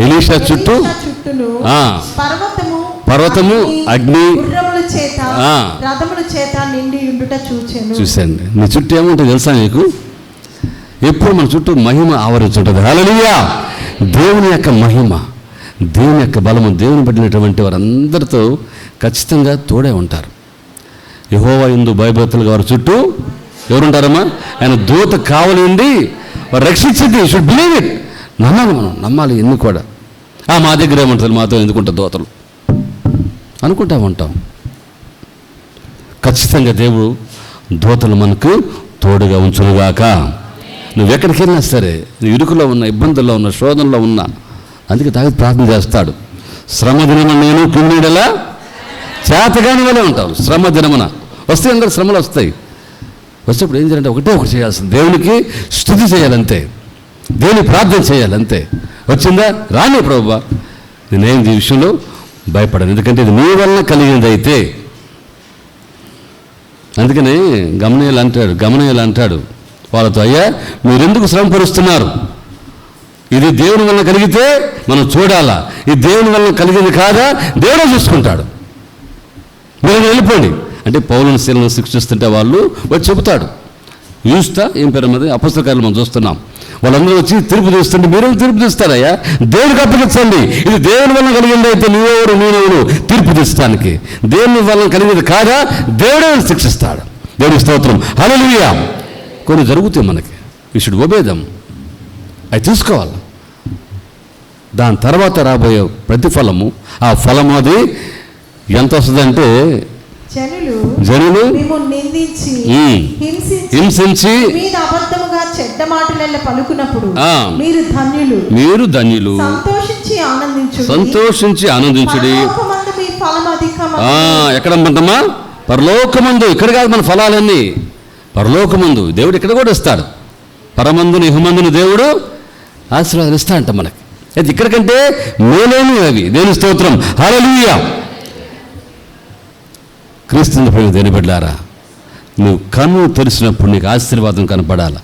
ఎలీషా చుట్టూ పర్వతము అగ్ని చూశాను. నీ చుట్టూ ఏముంటుంది తెలుసా నీకు? ఎప్పుడు మన చుట్టూ మహిమ ఆవరించుంటుంది. హల్లెలూయా. దేవుని యొక్క మహిమ, దేవుని యొక్క బలము, దేవుని పడినటువంటి వారందరితో ఖచ్చితంగా తోడే ఉంటారు. యెహోవా యందు భయభక్తులుగా వారి చుట్టూ ఎవరుంటారమ్మా, ఆయన దూత కావలి ఉండి వారు రక్షించింది. Should believe it. నమ్మాలి, మనం నమ్మాలి. ఎన్ని కూడా మా దగ్గర ఏమంటుంది, మాతో ఎందుకుంటారు దోతలు అనుకుంటా ఉంటాం. ఖచ్చితంగా దేవుడు దోతలు మనకు తోడుగా ఉంచునుగాక. నువ్వు ఎక్కడికి వెళ్ళినా సరే, నువ్వు ఇరుకులో ఉన్న, ఇబ్బందుల్లో ఉన్న, శోధనలో ఉన్నా, అందుకే దావీదు ప్రార్థన చేస్తాడు, శ్రమ దినమున నేను కుంగిడలా చేతగాని వలే ఉంటావు. శ్రమ దినమున వస్తే అందరూ శ్రమలు వస్తాయి. వచ్చేప్పుడు ఏం చేయాలంటే ఒకటే ఒకటి చేయాల్సింది, దేవునికి స్తుతి చేయాలంతే, దేవుని ప్రార్థన చేయాలంతే. వచ్చిందా, రాని ప్రభువా, నేనేం ఈ విషయంలో భయపడను, ఎందుకంటే ఇది నీ వలన కలిగింది. అయితే అందుకని గమనీయులు అంటాడు వాళ్ళతో, అయ్యా మీరెందుకు శ్రమపరుస్తున్నారు? ఇది దేవుని వలన కలిగితే మనం చూడాలా, ఇది దేవుని వలన కలిగింది కాదా దేవుడే చూసుకుంటాడు, మీరు వెళ్ళిపోండి అంటే. పౌలుని శీలను శిక్షిస్తుంటే వాళ్ళు వచ్చి చెబుతాడు. చూస్తా ఏం పేరు అన్నది అపొస్తల కార్యాలు మనం చూస్తున్నాం. వాళ్ళందరూ వచ్చి తీర్పు తీస్తుంటే మీరేం తీర్పు తీస్తారయ్యా, దేవుడికి అప్పగించండి. ఇది దేవుని వలన కలిగింది అయితే నువ్వెవరు నేనెవరు తీర్పు తీస్తానికి? దేవుని వలన కలిగింది కాదా దేవుడే శిక్షిస్తాడు. దేవుడి స్తోత్రం, హల్లెలూయా. కొన్ని జరుగుతాయి మనకి, వీ షుడ్ ఒబే దెమ్, అవి తీసుకోవాలి. దాని తర్వాత రాబోయే ప్రతిఫలము, ఆ ఫలము అది ఎంత వస్తుందంటే, జనులు హింసించి మీరు ధన్యులు, సంతోషించి ఆనందించుడి. ఎక్కడ అంటమ్మా, పరలోకమందు. ఇక్కడ కాదు మన ఫలాలన్నీ, పరలోకమందు దేవుడు ఇక్కడ కూడా ఇస్తాడు. పరమందుని ఇహమందుని దేవుడు ఆశీర్వాదాలు ఇస్తా అంట మనకి. అయితే ఇక్కడికంటే మేలేని అవి. దేవుని స్తోత్రం, హల్లెలూయా. క్రీస్తుని ప్రేమ దేని బిడ్డలారా, నువ్వు కన్ను తెరిచినప్పుడు నీకు ఆశీర్వాదం కనపడాలా,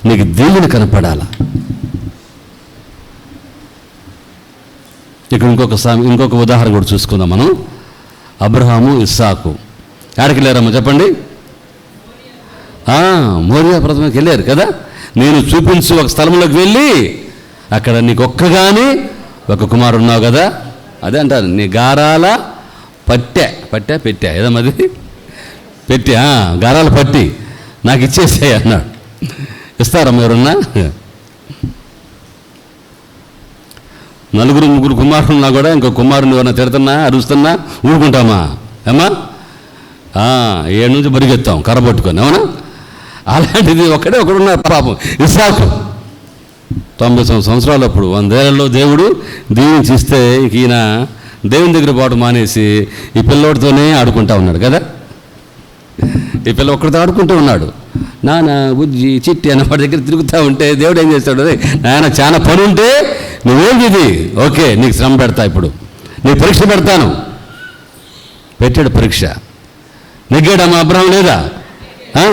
నీకు దేవుని కనపడాలా. ఇక్కడ ఇంకొక ఉదాహరణ కూడా చూసుకుందాం మనం. అబ్రహాము, ఇస్సాకు ఎక్కడికి వెళ్ళారమ్మా చెప్పండి? మోరియా పర్వతానికి వెళ్ళారు కదా. నేను చూపించి ఒక స్థలంలోకి వెళ్ళి అక్కడ నీకు ఒక్కగాని ఒక కుమారుడు ఉన్నావు కదా, అదే అంటారు నీ గారాల పెట్టా ఏదో అది పెట్టి గారాల పట్టి నాకు ఇచ్చేసాయి అన్నాడు. ఇస్తారమ్మా ఎవరున్నా? నలుగురు ముగ్గురు కుమారులు ఉన్నా కూడా ఇంకో కుమారుని ఎవరన్నా తిడుతున్నా అరుస్తున్నా ఊరుకుంటామా ఏమా? 7 నుంచి బరిగెత్తాం కర్ర పట్టుకొని, అవునా? అలాంటిది ఒకడున్నారు పాపం ఇస్సాకు. 99 సంవత్సరాలు అప్పుడు 100 ఏళ్లలో దేవుడు దీవించి ఇస్తే ఈయన దేవుని దగ్గర పాటు మానేసి ఈ పిల్లోడితోనే ఆడుకుంటా ఉన్నాడు కదా. ఈ పిల్ల ఒక్కడితో ఆడుకుంటూ ఉన్నాడు. నాన్న బుజ్జి చిట్టి అన్న వాడి దగ్గర తిరుగుతూ ఉంటే దేవుడు ఏం చేస్తాడు? నాయన చాలా పని ఉంటే నువ్వేంటి ఇది, ఓకే నీకు శ్రమ పెడతా, ఇప్పుడు నీకు పరీక్ష పెడతాను. పెట్టాడు పరీక్ష. నెగ్గాడమ్మా అబ్రహాం లేదా?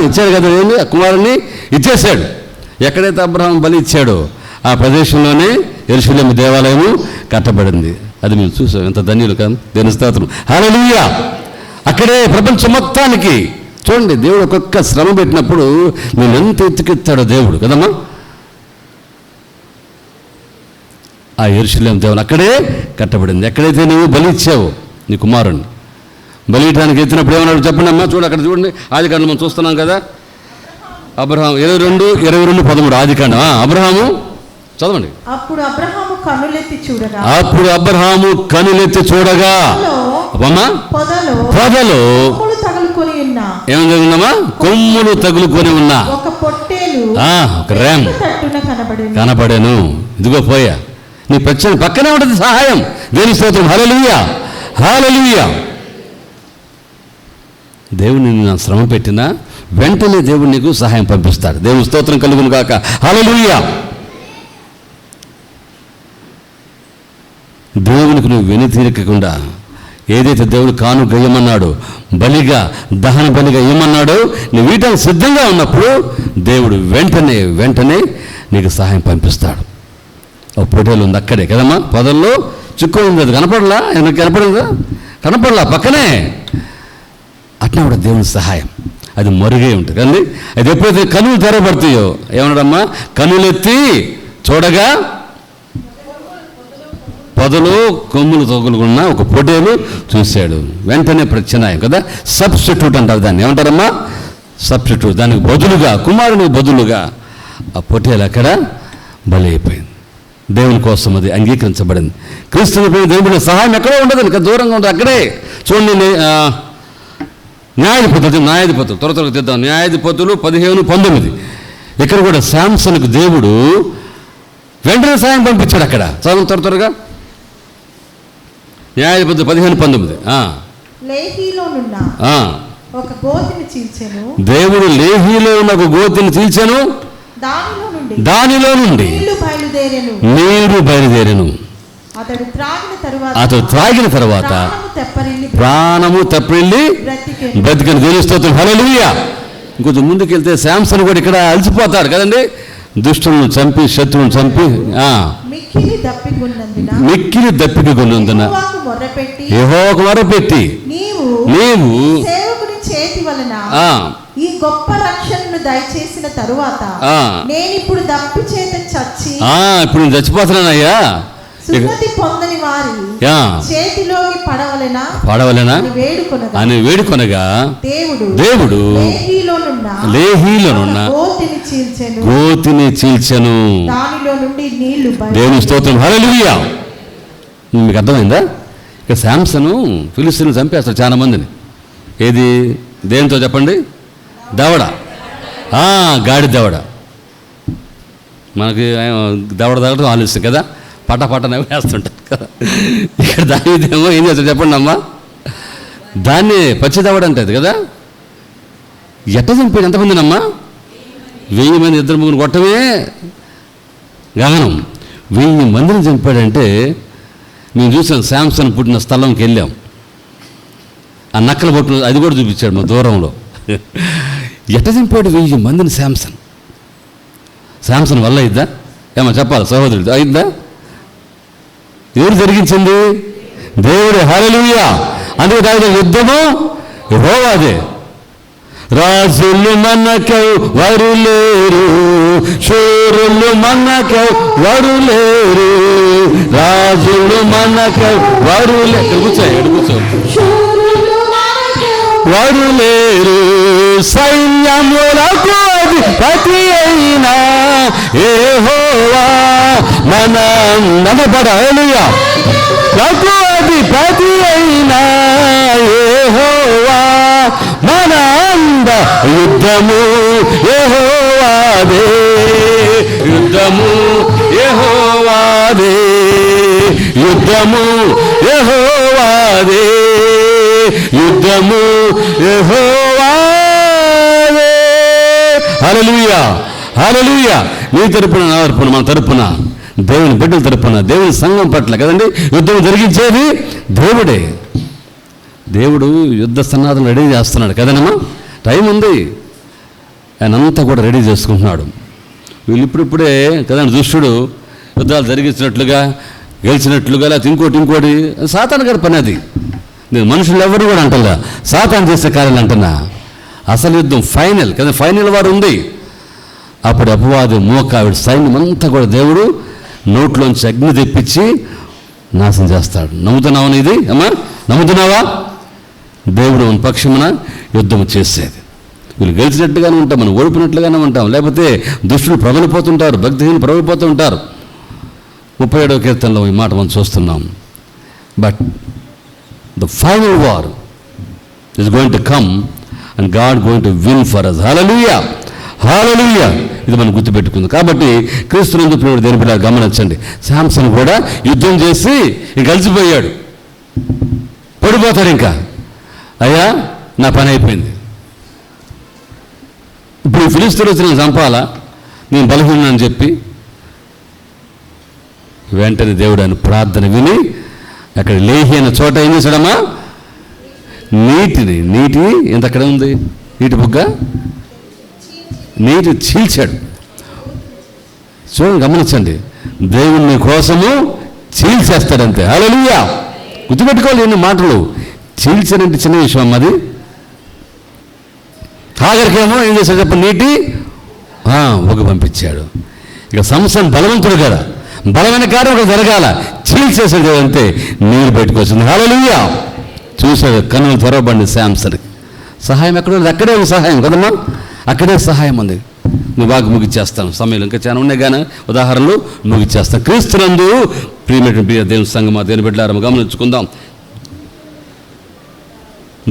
ఇచ్చాడు కదా, ఏంటి కుమారుని ఇచ్చేశాడు. ఎక్కడైతే అబ్రహాం బలి ఇచ్చాడో ఆ ప్రదేశంలోనే యెరూషలేము దేవాలయము కట్టబడింది. అది మేము చూసాం. ఎంత ధన్యులు కాదు, దేవుని స్తోత్రం, హల్లెలూయా. అక్కడే ప్రపంచం మొత్తానికి చూడండి, దేవుడు ఒక్కొక్క శ్రమ పెట్టినప్పుడు నేను ఎంత ఎత్తుకెత్తాడో దేవుడు కదమ్మా. ఆ యెరూషలేము దేవాలయం అక్కడే కట్టబడింది. ఎక్కడైతే నువ్వు బలి ఇచ్చావో నీ కుమారుణ్ణి బలి ఇవ్వడానికి ఎత్తినప్పుడు ఏమన్నాడు చెప్పండి అమ్మా? చూడు అక్కడ చూడండి, ఆదికాండం మనం చూస్తున్నాం కదా. అబ్రహాం 22:13 ఆదికాండం. అబ్రహాము చదవండి. అప్పుడు అబ్రహాము కనులెత్తి చూడగా పొదలో ఏమని జరిగిందమ్మా? కొమ్ములు తగులుకొని ఉన్నా ఒక రేమ్ కనబడేను. ఇదిగో పోయా, నీ పక్కనే ఉంటుంది సహాయం. దేవుని స్తోత్రం, హల్లెలూయా, హల్లెలూయా. దేవుని నా శ్రమ పెట్టినా వెంటనే దేవుడు నీకు సహాయం పంపిస్తాడు. దేవుని స్తోత్రం కలుగును గాక, హల్లెలూయా. దేవునికి నువ్వు వెనుతీరకుండా ఏదైతే దేవుడు కానుక ఇవ్వమన్నాడో, బలిగా దహన బలిగా ఇవ్వమన్నాడో, నువ్వు వీటికి సిద్ధంగా ఉన్నప్పుడు దేవుడు వెంటనే నీకు సహాయం పంపిస్తాడు. ఒక పొటేలు ఉంది అక్కడే కదమ్మా, పొదల్లో చిక్కు ఉంది. అది కనపడలా? కనపడలా పక్కనే. అట్లా కూడా దేవుని సహాయం అది మరుగే ఉంటుంది కదండి. అది ఎప్పుడైతే కనులు తెరబడతాయో ఏమన్నాడమ్మా? కనులెత్తి చూడగా పొదలో కొమ్ములు తగులుకున్న ఒక పొటేలు చూశాడు. వెంటనే ప్రత్యామ్నాయం కదా, సబ్స్టిట్యూట్ అంటారు దాన్ని. ఏమంటారమ్మా? సబ్స్టిట్యూట్. దానికి బదులుగా, కుమారునికి బదులుగా ఆ పొటేలు అక్కడ బలి అయిపోయింది. దేవుని కోసం అది అంగీకరించబడింది. క్రీస్తుని దేవుని సహాయం ఎక్కడో ఉండదు, ఇంకా దూరంగా ఉంటుంది. అక్కడే చూడండి, న్యాయాధిపతులు త్వరగా తెద్దాం. న్యాయాధిపతులు 15:19. ఇక్కడ కూడా శాంసన్కు దేవుడు వెంటనే సాయం పంపించాడు. అక్కడ చదువు త్వరగా. న్యాయాధిపతులు 15:19. దేవుడు లేహీలో ఉన్న ఒక గోతిని చీల్చెను, దానిలో నుండి నీరు బయలుదేరెను. అతడు త్రాగిన తర్వాత ప్రాణము తప్పిల్లి బ్రతికను. దేవుని స్తోత్రం, హల్లెలూయా. ఇంకొంచెం ముందుకెళ్తే శాంసన్ కూడా ఇక్కడ అలసిపోతాడు కదండి. దుష్టులను చంపి, శత్రువును చంపి మిక్కిలి దప్పికొన్నందున యెహోవాకు మొర్రపెట్టి నీవు ఈ గొప్ప రక్షణను దయచేసిన తరువాత నేను ఇప్పుడు దప్పి చేత చచ్చి ఇప్పుడు నేను చచ్చిపోతున్నానయ్యా, సున్నతి పొందని వారి చేతిలోకి పడవలెనా అని వేడుకొనగా దేవుడు లేహీలోనున్న గోతిని చీల్చెను, దానిలో నుండి నీళ్లు. దేవుని స్తోత్రం, హల్లెలూయా. మీకు అర్థమైందా? ఇక శాంసను ఫిలిస్తీన్లు చంపేస్తాడు చాలా మందిని. ఏది దేనితో చెప్పండి? దవడ, గాడి దవడ. మనకి దవడ తగ్గడం ఆలోచిస్తాం కదా, పట్టనే వేస్తుంటారు కదా. ఇక్కడ దానిదేమో ఏం చేస్తాడు చెప్పండి అమ్మా? దాన్ని పచ్చి దవడ అంటది కదా. ఎట్ట చంపాడు ఎంతమందినమ్మా? 1000 మంది, 2 3 కొట్టమే గగనం. 1000 మందిని చంపాడంటే మేము చూసాం. శాంసన్ పుట్టిన స్థలంకి వెళ్ళాం. ఆ నక్కల బొట్టు అది కూడా చూపించాడు మా దూరంలో. ఎట్ట చంపాడు 1000 మందిని శాంసన్ వల్ల అయిద్దా? ఏమో చెప్పాలి సహోదరుడు, అయిద్దా? ఎవరు జరిగించింది? దేవుడే, హల్లెలూయా. అందుకే దాని యుద్ధము యెహోవాదే. రాజులు మనకెవ్వరు లేరు, శూరులు మనకెవ్వరు లేరు, రాజులు మనకెవ్వరు లేరు. కూర్చో వారు లేరు. సైన్యములకు అధిపతి అయిన యెహోవా నమ్మబడేలుయా. లకు అధిపతి అయిన యెహోవా మన అంద. యుద్ధము యెహోవాదే, యుద్ధము యెహోవాదే, యుద్ధము యెహోవాదే, యుద్ధము యెహోవాదే. హల్లెలూయా, హల్లెలూయా. నీ తరపున, నా తరపున, మన తరపున, దేవుని బిడ్డల తరపున, దేవుని సంఘం పట్ల కదండి యుద్ధం జరిగించేది దేవుడే. దేవుడు యుద్ధ సన్నాధం రెడీ చేస్తున్నాడు కదనమ్మా. టైం ఉంది, ఆయన అంతా కూడా రెడీ చేసుకుంటున్నాడు. వీళ్ళు ఇప్పుడిప్పుడే కదండి దుష్టుడు యుద్ధాలు జరిగించినట్లుగా, గెలిచినట్లుగా, లేకపోతే ఇంకోటి సాతాను గారి పని అది. నేను మనుషులు ఎవరు కూడా అంటలా, సాతాను చేసే కార్యాలు అంటున్నా. అసలు యుద్ధం ఫైనల్ కదా, ఫైనల్ వారు ఉంది. అప్పుడు అపవాది మోకావిడ సైన్యం అంతా కూడా దేవుడు నోట్లోంచి అగ్ని తెప్పించి నాశనం చేస్తాడు. నమ్ముతున్నావా ఇది అమ్మా? నమ్ముతున్నావా? దేవుడు మన పక్షమున యుద్ధం చేసేది. వీళ్ళు గెలిచినట్టుగానే ఉంటాం, మనం ఓడిపోయినట్లుగానే ఉంటాం. లేకపోతే దుష్టులు ప్రబలిపోతుంటారు, భక్తిహీనులు ప్రబలిపోతూ ఉంటారు. 37వ కీర్తనలో ఈ మాట మనం చూస్తున్నాం. But the final war is going to come and God going to win for us. Hallelujah, hallelujah. ఇది మనం గుర్తుపెట్టుకుంది. కాబట్టి క్రీస్తునందు ప్రియుడు దేని బిడ్డ గమనించండి. శాంసన్ కూడా యుద్ధం చేసి ఇంక కలిసిపోయాడు, పడిపోతాడు. ఇంకా అయ్యా నా పని అయిపోయింది, ఇప్పుడు ఈ ఫిలిస్తీన్లు వచ్చి నేను చంపాలా, నేను బలహీనని చెప్పి వెంటనే దేవుడు ఆయన ప్రార్థన విని అక్కడ లేహి అన్న చోట ఏం చేశాడమ్మా? నీటి ఎంత అక్కడ ఉంది, నీటి బుగ్గ, నీటి చీల్చాడు. చూడండి, గమనించండి, దేవుని కోసము చీల్చేస్తాడంతే. హల్లెలూయా. గుర్తుపెట్టుకోవాలి ఎన్ని మాటలు. చీల్చాడంటే చిన్న విషయం అది. ఆఖరికేమో ఏం చేశాడు చెప్ప, నీటి ఒక పంపించాడు. ఇక సంసన్ బలవంతుడు కదా, బలమైన కార్యం జరగాల, చీల్చేసాడు అంతే, నీరు బయటకు వచ్చింది. హల్లెలూయా. చూశాడు, కన్నులు తెరవబండి శాంసన్. సహాయం ఎక్కడ ఉంది? అక్కడే ఉంది సహాయం కదమ్మా, అక్కడే సహాయం ఉంది. నువ్వు బాగా ముగిచ్చేస్తాను, సమయంలో ఇంకా చాలా ఉన్నాయి కానీ ఉదాహరణలు ముగిచ్చేస్తాను. క్రీస్తునందు ప్రియమైన దేవుని సంగమా, దేవుని బిడ్డలారా గమనించుకుందాం.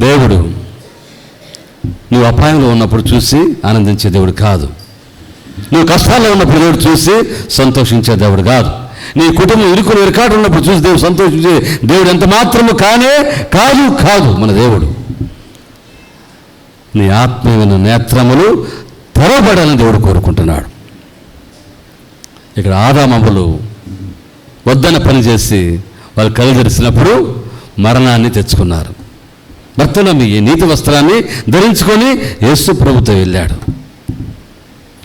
దేవుడు నువ్వు అపాయంలో ఉన్నప్పుడు చూసి ఆనందించే దేవుడు కాదు. నువ్వు కష్టాల్లో ఉన్నప్పుడు దేవుడు చూసి సంతోషించే దేవుడు కాదు. నీ కుటుంబం ఇరుకులు ఇరకాటు ఉన్నప్పుడు చూసి దేవుడు సంతోషించే దేవుడు ఎంత మాత్రము కాదు మన దేవుడు. నీ ఆత్మీయమైన నేత్రములు తెరవబడాలని దేవుడు కోరుకుంటున్నాడు. ఇక్కడ ఆదామవ్వలు వద్దన పని చేసి వాళ్ళు కళ్ళు తెరిచినప్పుడు మరణాన్ని తెచ్చుకున్నారు. భర్తనమ్మి ఈ నీతి వస్త్రాన్ని ధరించుకొని యేసు ప్రభుతో వెళ్ళాడు.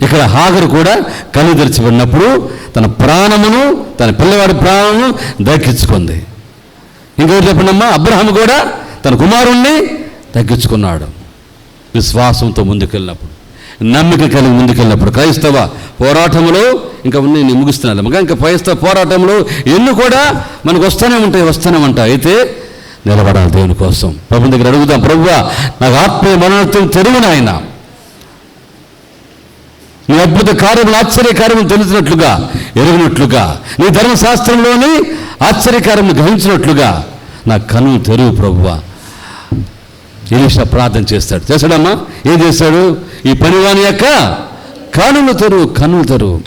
ఇక్కడ హాగరు కూడా కళ్ళు తెరిచిబడినప్పుడు తన ప్రాణమును, తన పిల్లవాడి ప్రాణమును దక్కించుకుంది. ఇంకొకటి చెప్పండమ్మా, అబ్రహాము కూడా తన కుమారుణ్ణి దక్కించుకున్నాడు. విశ్వాసంతో ముందుకెళ్ళినప్పుడు, నమ్మిక కలిగి ముందుకెళ్ళినప్పుడు, క్రైస్తవ పోరాటంలో ఇంకా ఉన్నాయి, నేను ముగిస్తున్నాను. ఇంకా క్రైస్తవ పోరాటంలో ఎన్ని కూడా మనకు వస్తూనే ఉంటాయి. అయితే నిలబడాలి దేవుని కోసం. ప్రభు దగ్గర అడుగుదాం, ప్రభువా నాకు ఆత్మీయ మనోత్వం తెరువును ఆయన, నీ అద్భుత కార్యములు, ఆశ్చర్య కార్యములు తెలిసినట్లుగా, ఎరిగినట్లుగా, నీ ధర్మశాస్త్రంలోని ఆశ్చర్యకార్యములు గ్రహించినట్లుగా నా కన్ను తెరువు ప్రభువా. ఎలీషా ప్రార్థన చేశాడమ్మా. ఏం చేశాడు? ఈ పనివాని యొక్క కన్నులు తెరువు.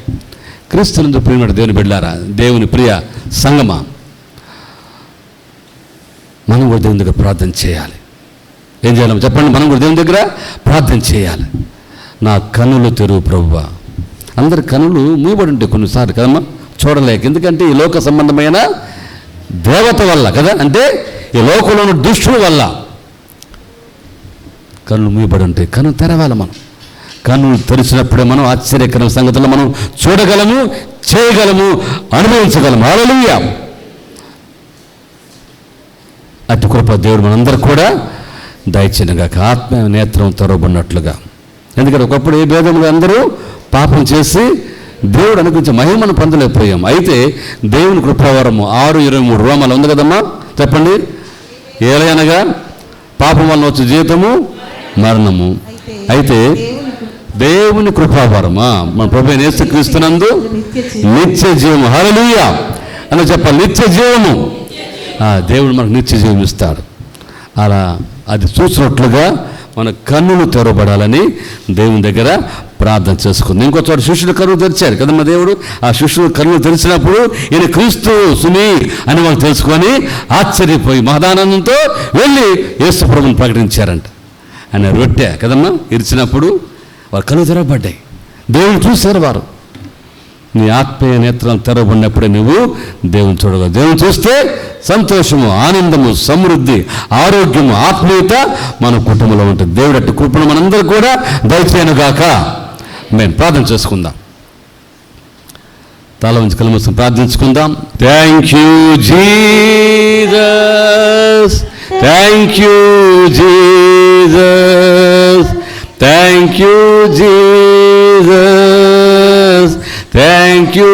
క్రీస్తునందు ప్రియమైన దేవుని బిడ్డలారా, దేవుని ప్రియ సంగమా, మనం కూడా దేవుని దగ్గర ప్రార్థన చేయాలి. ఏం చేయాలి చెప్పండి? మనం కూడా దేవుని దగ్గర ప్రార్థన చేయాలి. నా కన్నులు తెరువు ప్రభువా. అందరి కన్నులు మూయబడి ఉంటాయి కొన్నిసార్లు కదమ్మా, చూడలేక. ఎందుకంటే ఈ లోక సంబంధమైన దేవత వల్ల కదా, అంటే ఈ లోకంలో ఉన్న దుష్టుల వల్ల కన్నులు మూయబడి ఉంటాయి. కన్ను తెరవాలి. మనం కన్నులు తెరిచినప్పుడే మనం ఆశ్చర్యకరమైన సంగతులు మనం చూడగలము, చేయగలము, అనుభవించగలము. హల్లెలూయా. అటు కృప దేవుడు మనందరూ కూడా దయచేయనుగాక. ఆత్మ నేత్రం తెరవబడినట్లుగా. ఎందుకంటే ఒకప్పుడు ఏ భేదములు అందరూ పాపం చేసి దేవుడు అనుకుంటే మహిమను పొందలేకపోయాం. అయితే దేవుని కృపావరము 6:23 రోమాలో ఉంది కదమ్మా, చెప్పండి. ఏలయనగా పాపం వలన వచ్చే జీవితము మరణము, అయితే దేవుని కృపావరమా మన ప్రభువైన యేసుక్రీస్తునందు నిత్య జీవము. హల్లెలూయా అని చెప్పాలి. నిత్య జీవము. దేవుడు మనకు నిత్య జీవం ఇస్తాడు. అలా అది చూసినట్లుగా మన కన్నులు తెరవబడాలని దేవుని దగ్గర ప్రార్థన చేసుకుంది. ఇంకో చోట శిష్యుల కన్నులు తెరిచారు కదమ్మా దేవుడు. ఆ శిష్యుల కన్నులు తెరిచినప్పుడు ఈయన క్రీస్తు సుమి అని వాళ్ళు తెలుసుకొని ఆశ్చర్యపోయి మహదానందంతో వెళ్ళి యేసు ప్రభువుని ప్రకటించారంట. ఆయన రొట్టె కదమ్మా ఇరిచినప్పుడు వారు కన్ను తెరవబడ్డాయి. దేవుని చూశారు వారు. నీ ఆత్మీయ నేత్రం తెరవబడినప్పుడే నువ్వు దేవుని చూడగలవు. దేవుని చూస్తే సంతోషము, ఆనందము, సమృద్ధి, ఆరోగ్యము, ఆత్మీయత మన కుటుంబంలో ఉంటుంది. దేవుడు అట్టి కృపను మనందరూ కూడా దయచేయనుగాక. మేము ప్రార్థన చేసుకుందాం. తల ఉంచి కళ్ళు మూసుకొని ప్రార్థించుకుందాం. Thank you Jesus, thank you Jesus, thank you Jesus, thank you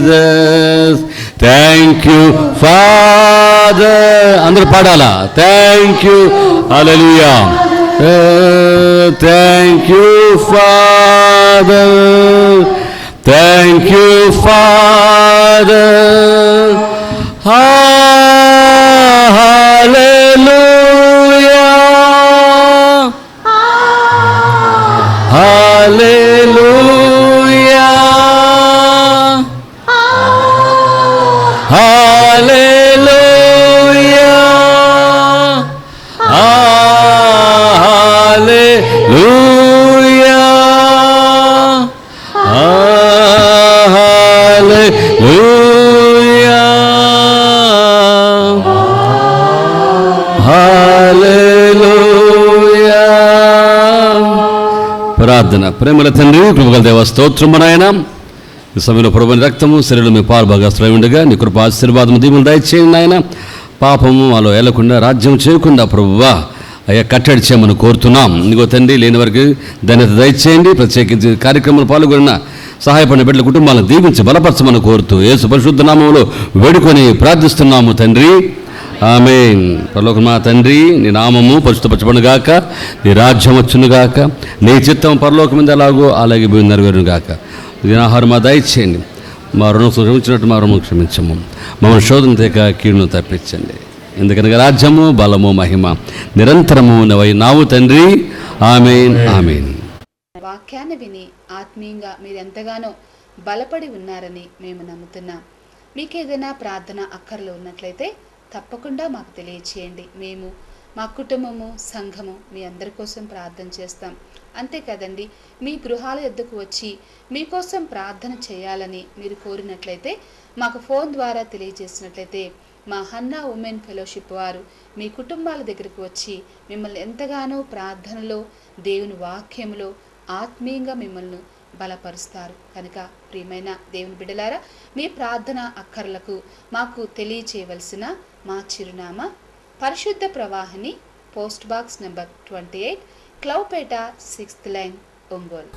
Jesus, thank you father. అందరూ పాడాలా? Thank you. హల్లెలూయా. Thank you father, thank you father. హల్లెలూయా, హల్లెలూయా, హల్లెలూయా, హల్లెలూయా, హల్లెలూయా, హల్లెలూయా. ప్రార్థన. ప్రేమల తండ్రి, కృపగల దేవ, స్తోత్రము నాయన. ఈ సమయంలో ప్రభువుని రక్తము శరీరం మీ పాలు భాగస్వామి ఉండగా నీ కృప ఆశీర్వాదము దీవులు దయచేయండి నాయన. పాపము వాళ్ళు ఏలకుండా రాజ్యం చేయకుండా ప్రభువా అయ్యా కట్టడి చేయమని కోరుతున్నాం. ఇంకో తండ్రి లేని వారికి ధన్యత దయచేయండి. ప్రత్యేకించి కార్యక్రమంలో పాల్గొన్న సహాయపడిన బిడ్డల కుటుంబాలను దీవించి బలపరచమని కోరుతూ యేసు పరిశుద్ధ నామములో వేడుకొని ప్రార్థిస్తున్నాము తండ్రి. ఆమేన్. పరలోకమా తండ్రి, నీ నామము పరిశుద్ధపరచబడుగాక, నీ రాజ్యం వచ్చునుగాక, నీ చిత్తం పరలోకం మీద ఎలాగో అలాగే భూమి నెరవేరుగాక. దినాహారం మా దయచేయండి. మా రుణం క్షమించినట్టు మా రుణం క్షమించము. మమ్మల్ని శోధన తెక కీడును తప్పించండి. ఎందుకనగా రాజ్యము, బలము, మహిమ నిరంతరము నావు తండ్రి. ఆమేన్, ఆమేన్. వాక్యాన్ని విని ఆత్మీయంగా మీరెంతగానో బలపడి ఉన్నారని మేము నమ్ముతున్నాం. మీకేదైనా ప్రార్థన అక్కర్లు ఉన్నట్లయితే తప్పకుండా మాకు తెలియచేయండి. మేము, మా కుటుంబము, సంఘము మీ అందరి కోసం ప్రార్థన చేస్తాం. అంతే కదండి, మీ గృహాల యొద్దకు వచ్చి మీకోసం ప్రార్థన చేయాలని మీరు కోరినట్లయితే మాకు ఫోన్ ద్వారా తెలియజేసినట్లయితే మా హన్నా ఉమెన్ ఫెలోషిప్ వారు మీ కుటుంబాల దగ్గరకు వచ్చి మిమ్మల్ని ఎంతగానో ప్రార్థనలో, దేవుని వాక్యంలో ఆత్మీయంగా మిమ్మల్ని బలపరుస్తారు. కనుక ప్రియమైన దేవుని బిడ్డలారా, మీ ప్రార్థన అక్కర్లకు మాకు తెలియచేయవలసిన మా చిరునామా పరిశుద్ధ ప్రవాహిని, పోస్ట్ బాక్స్ నంబర్ 28, క్లౌపేట, 6th లైన్, ఒంగోలు.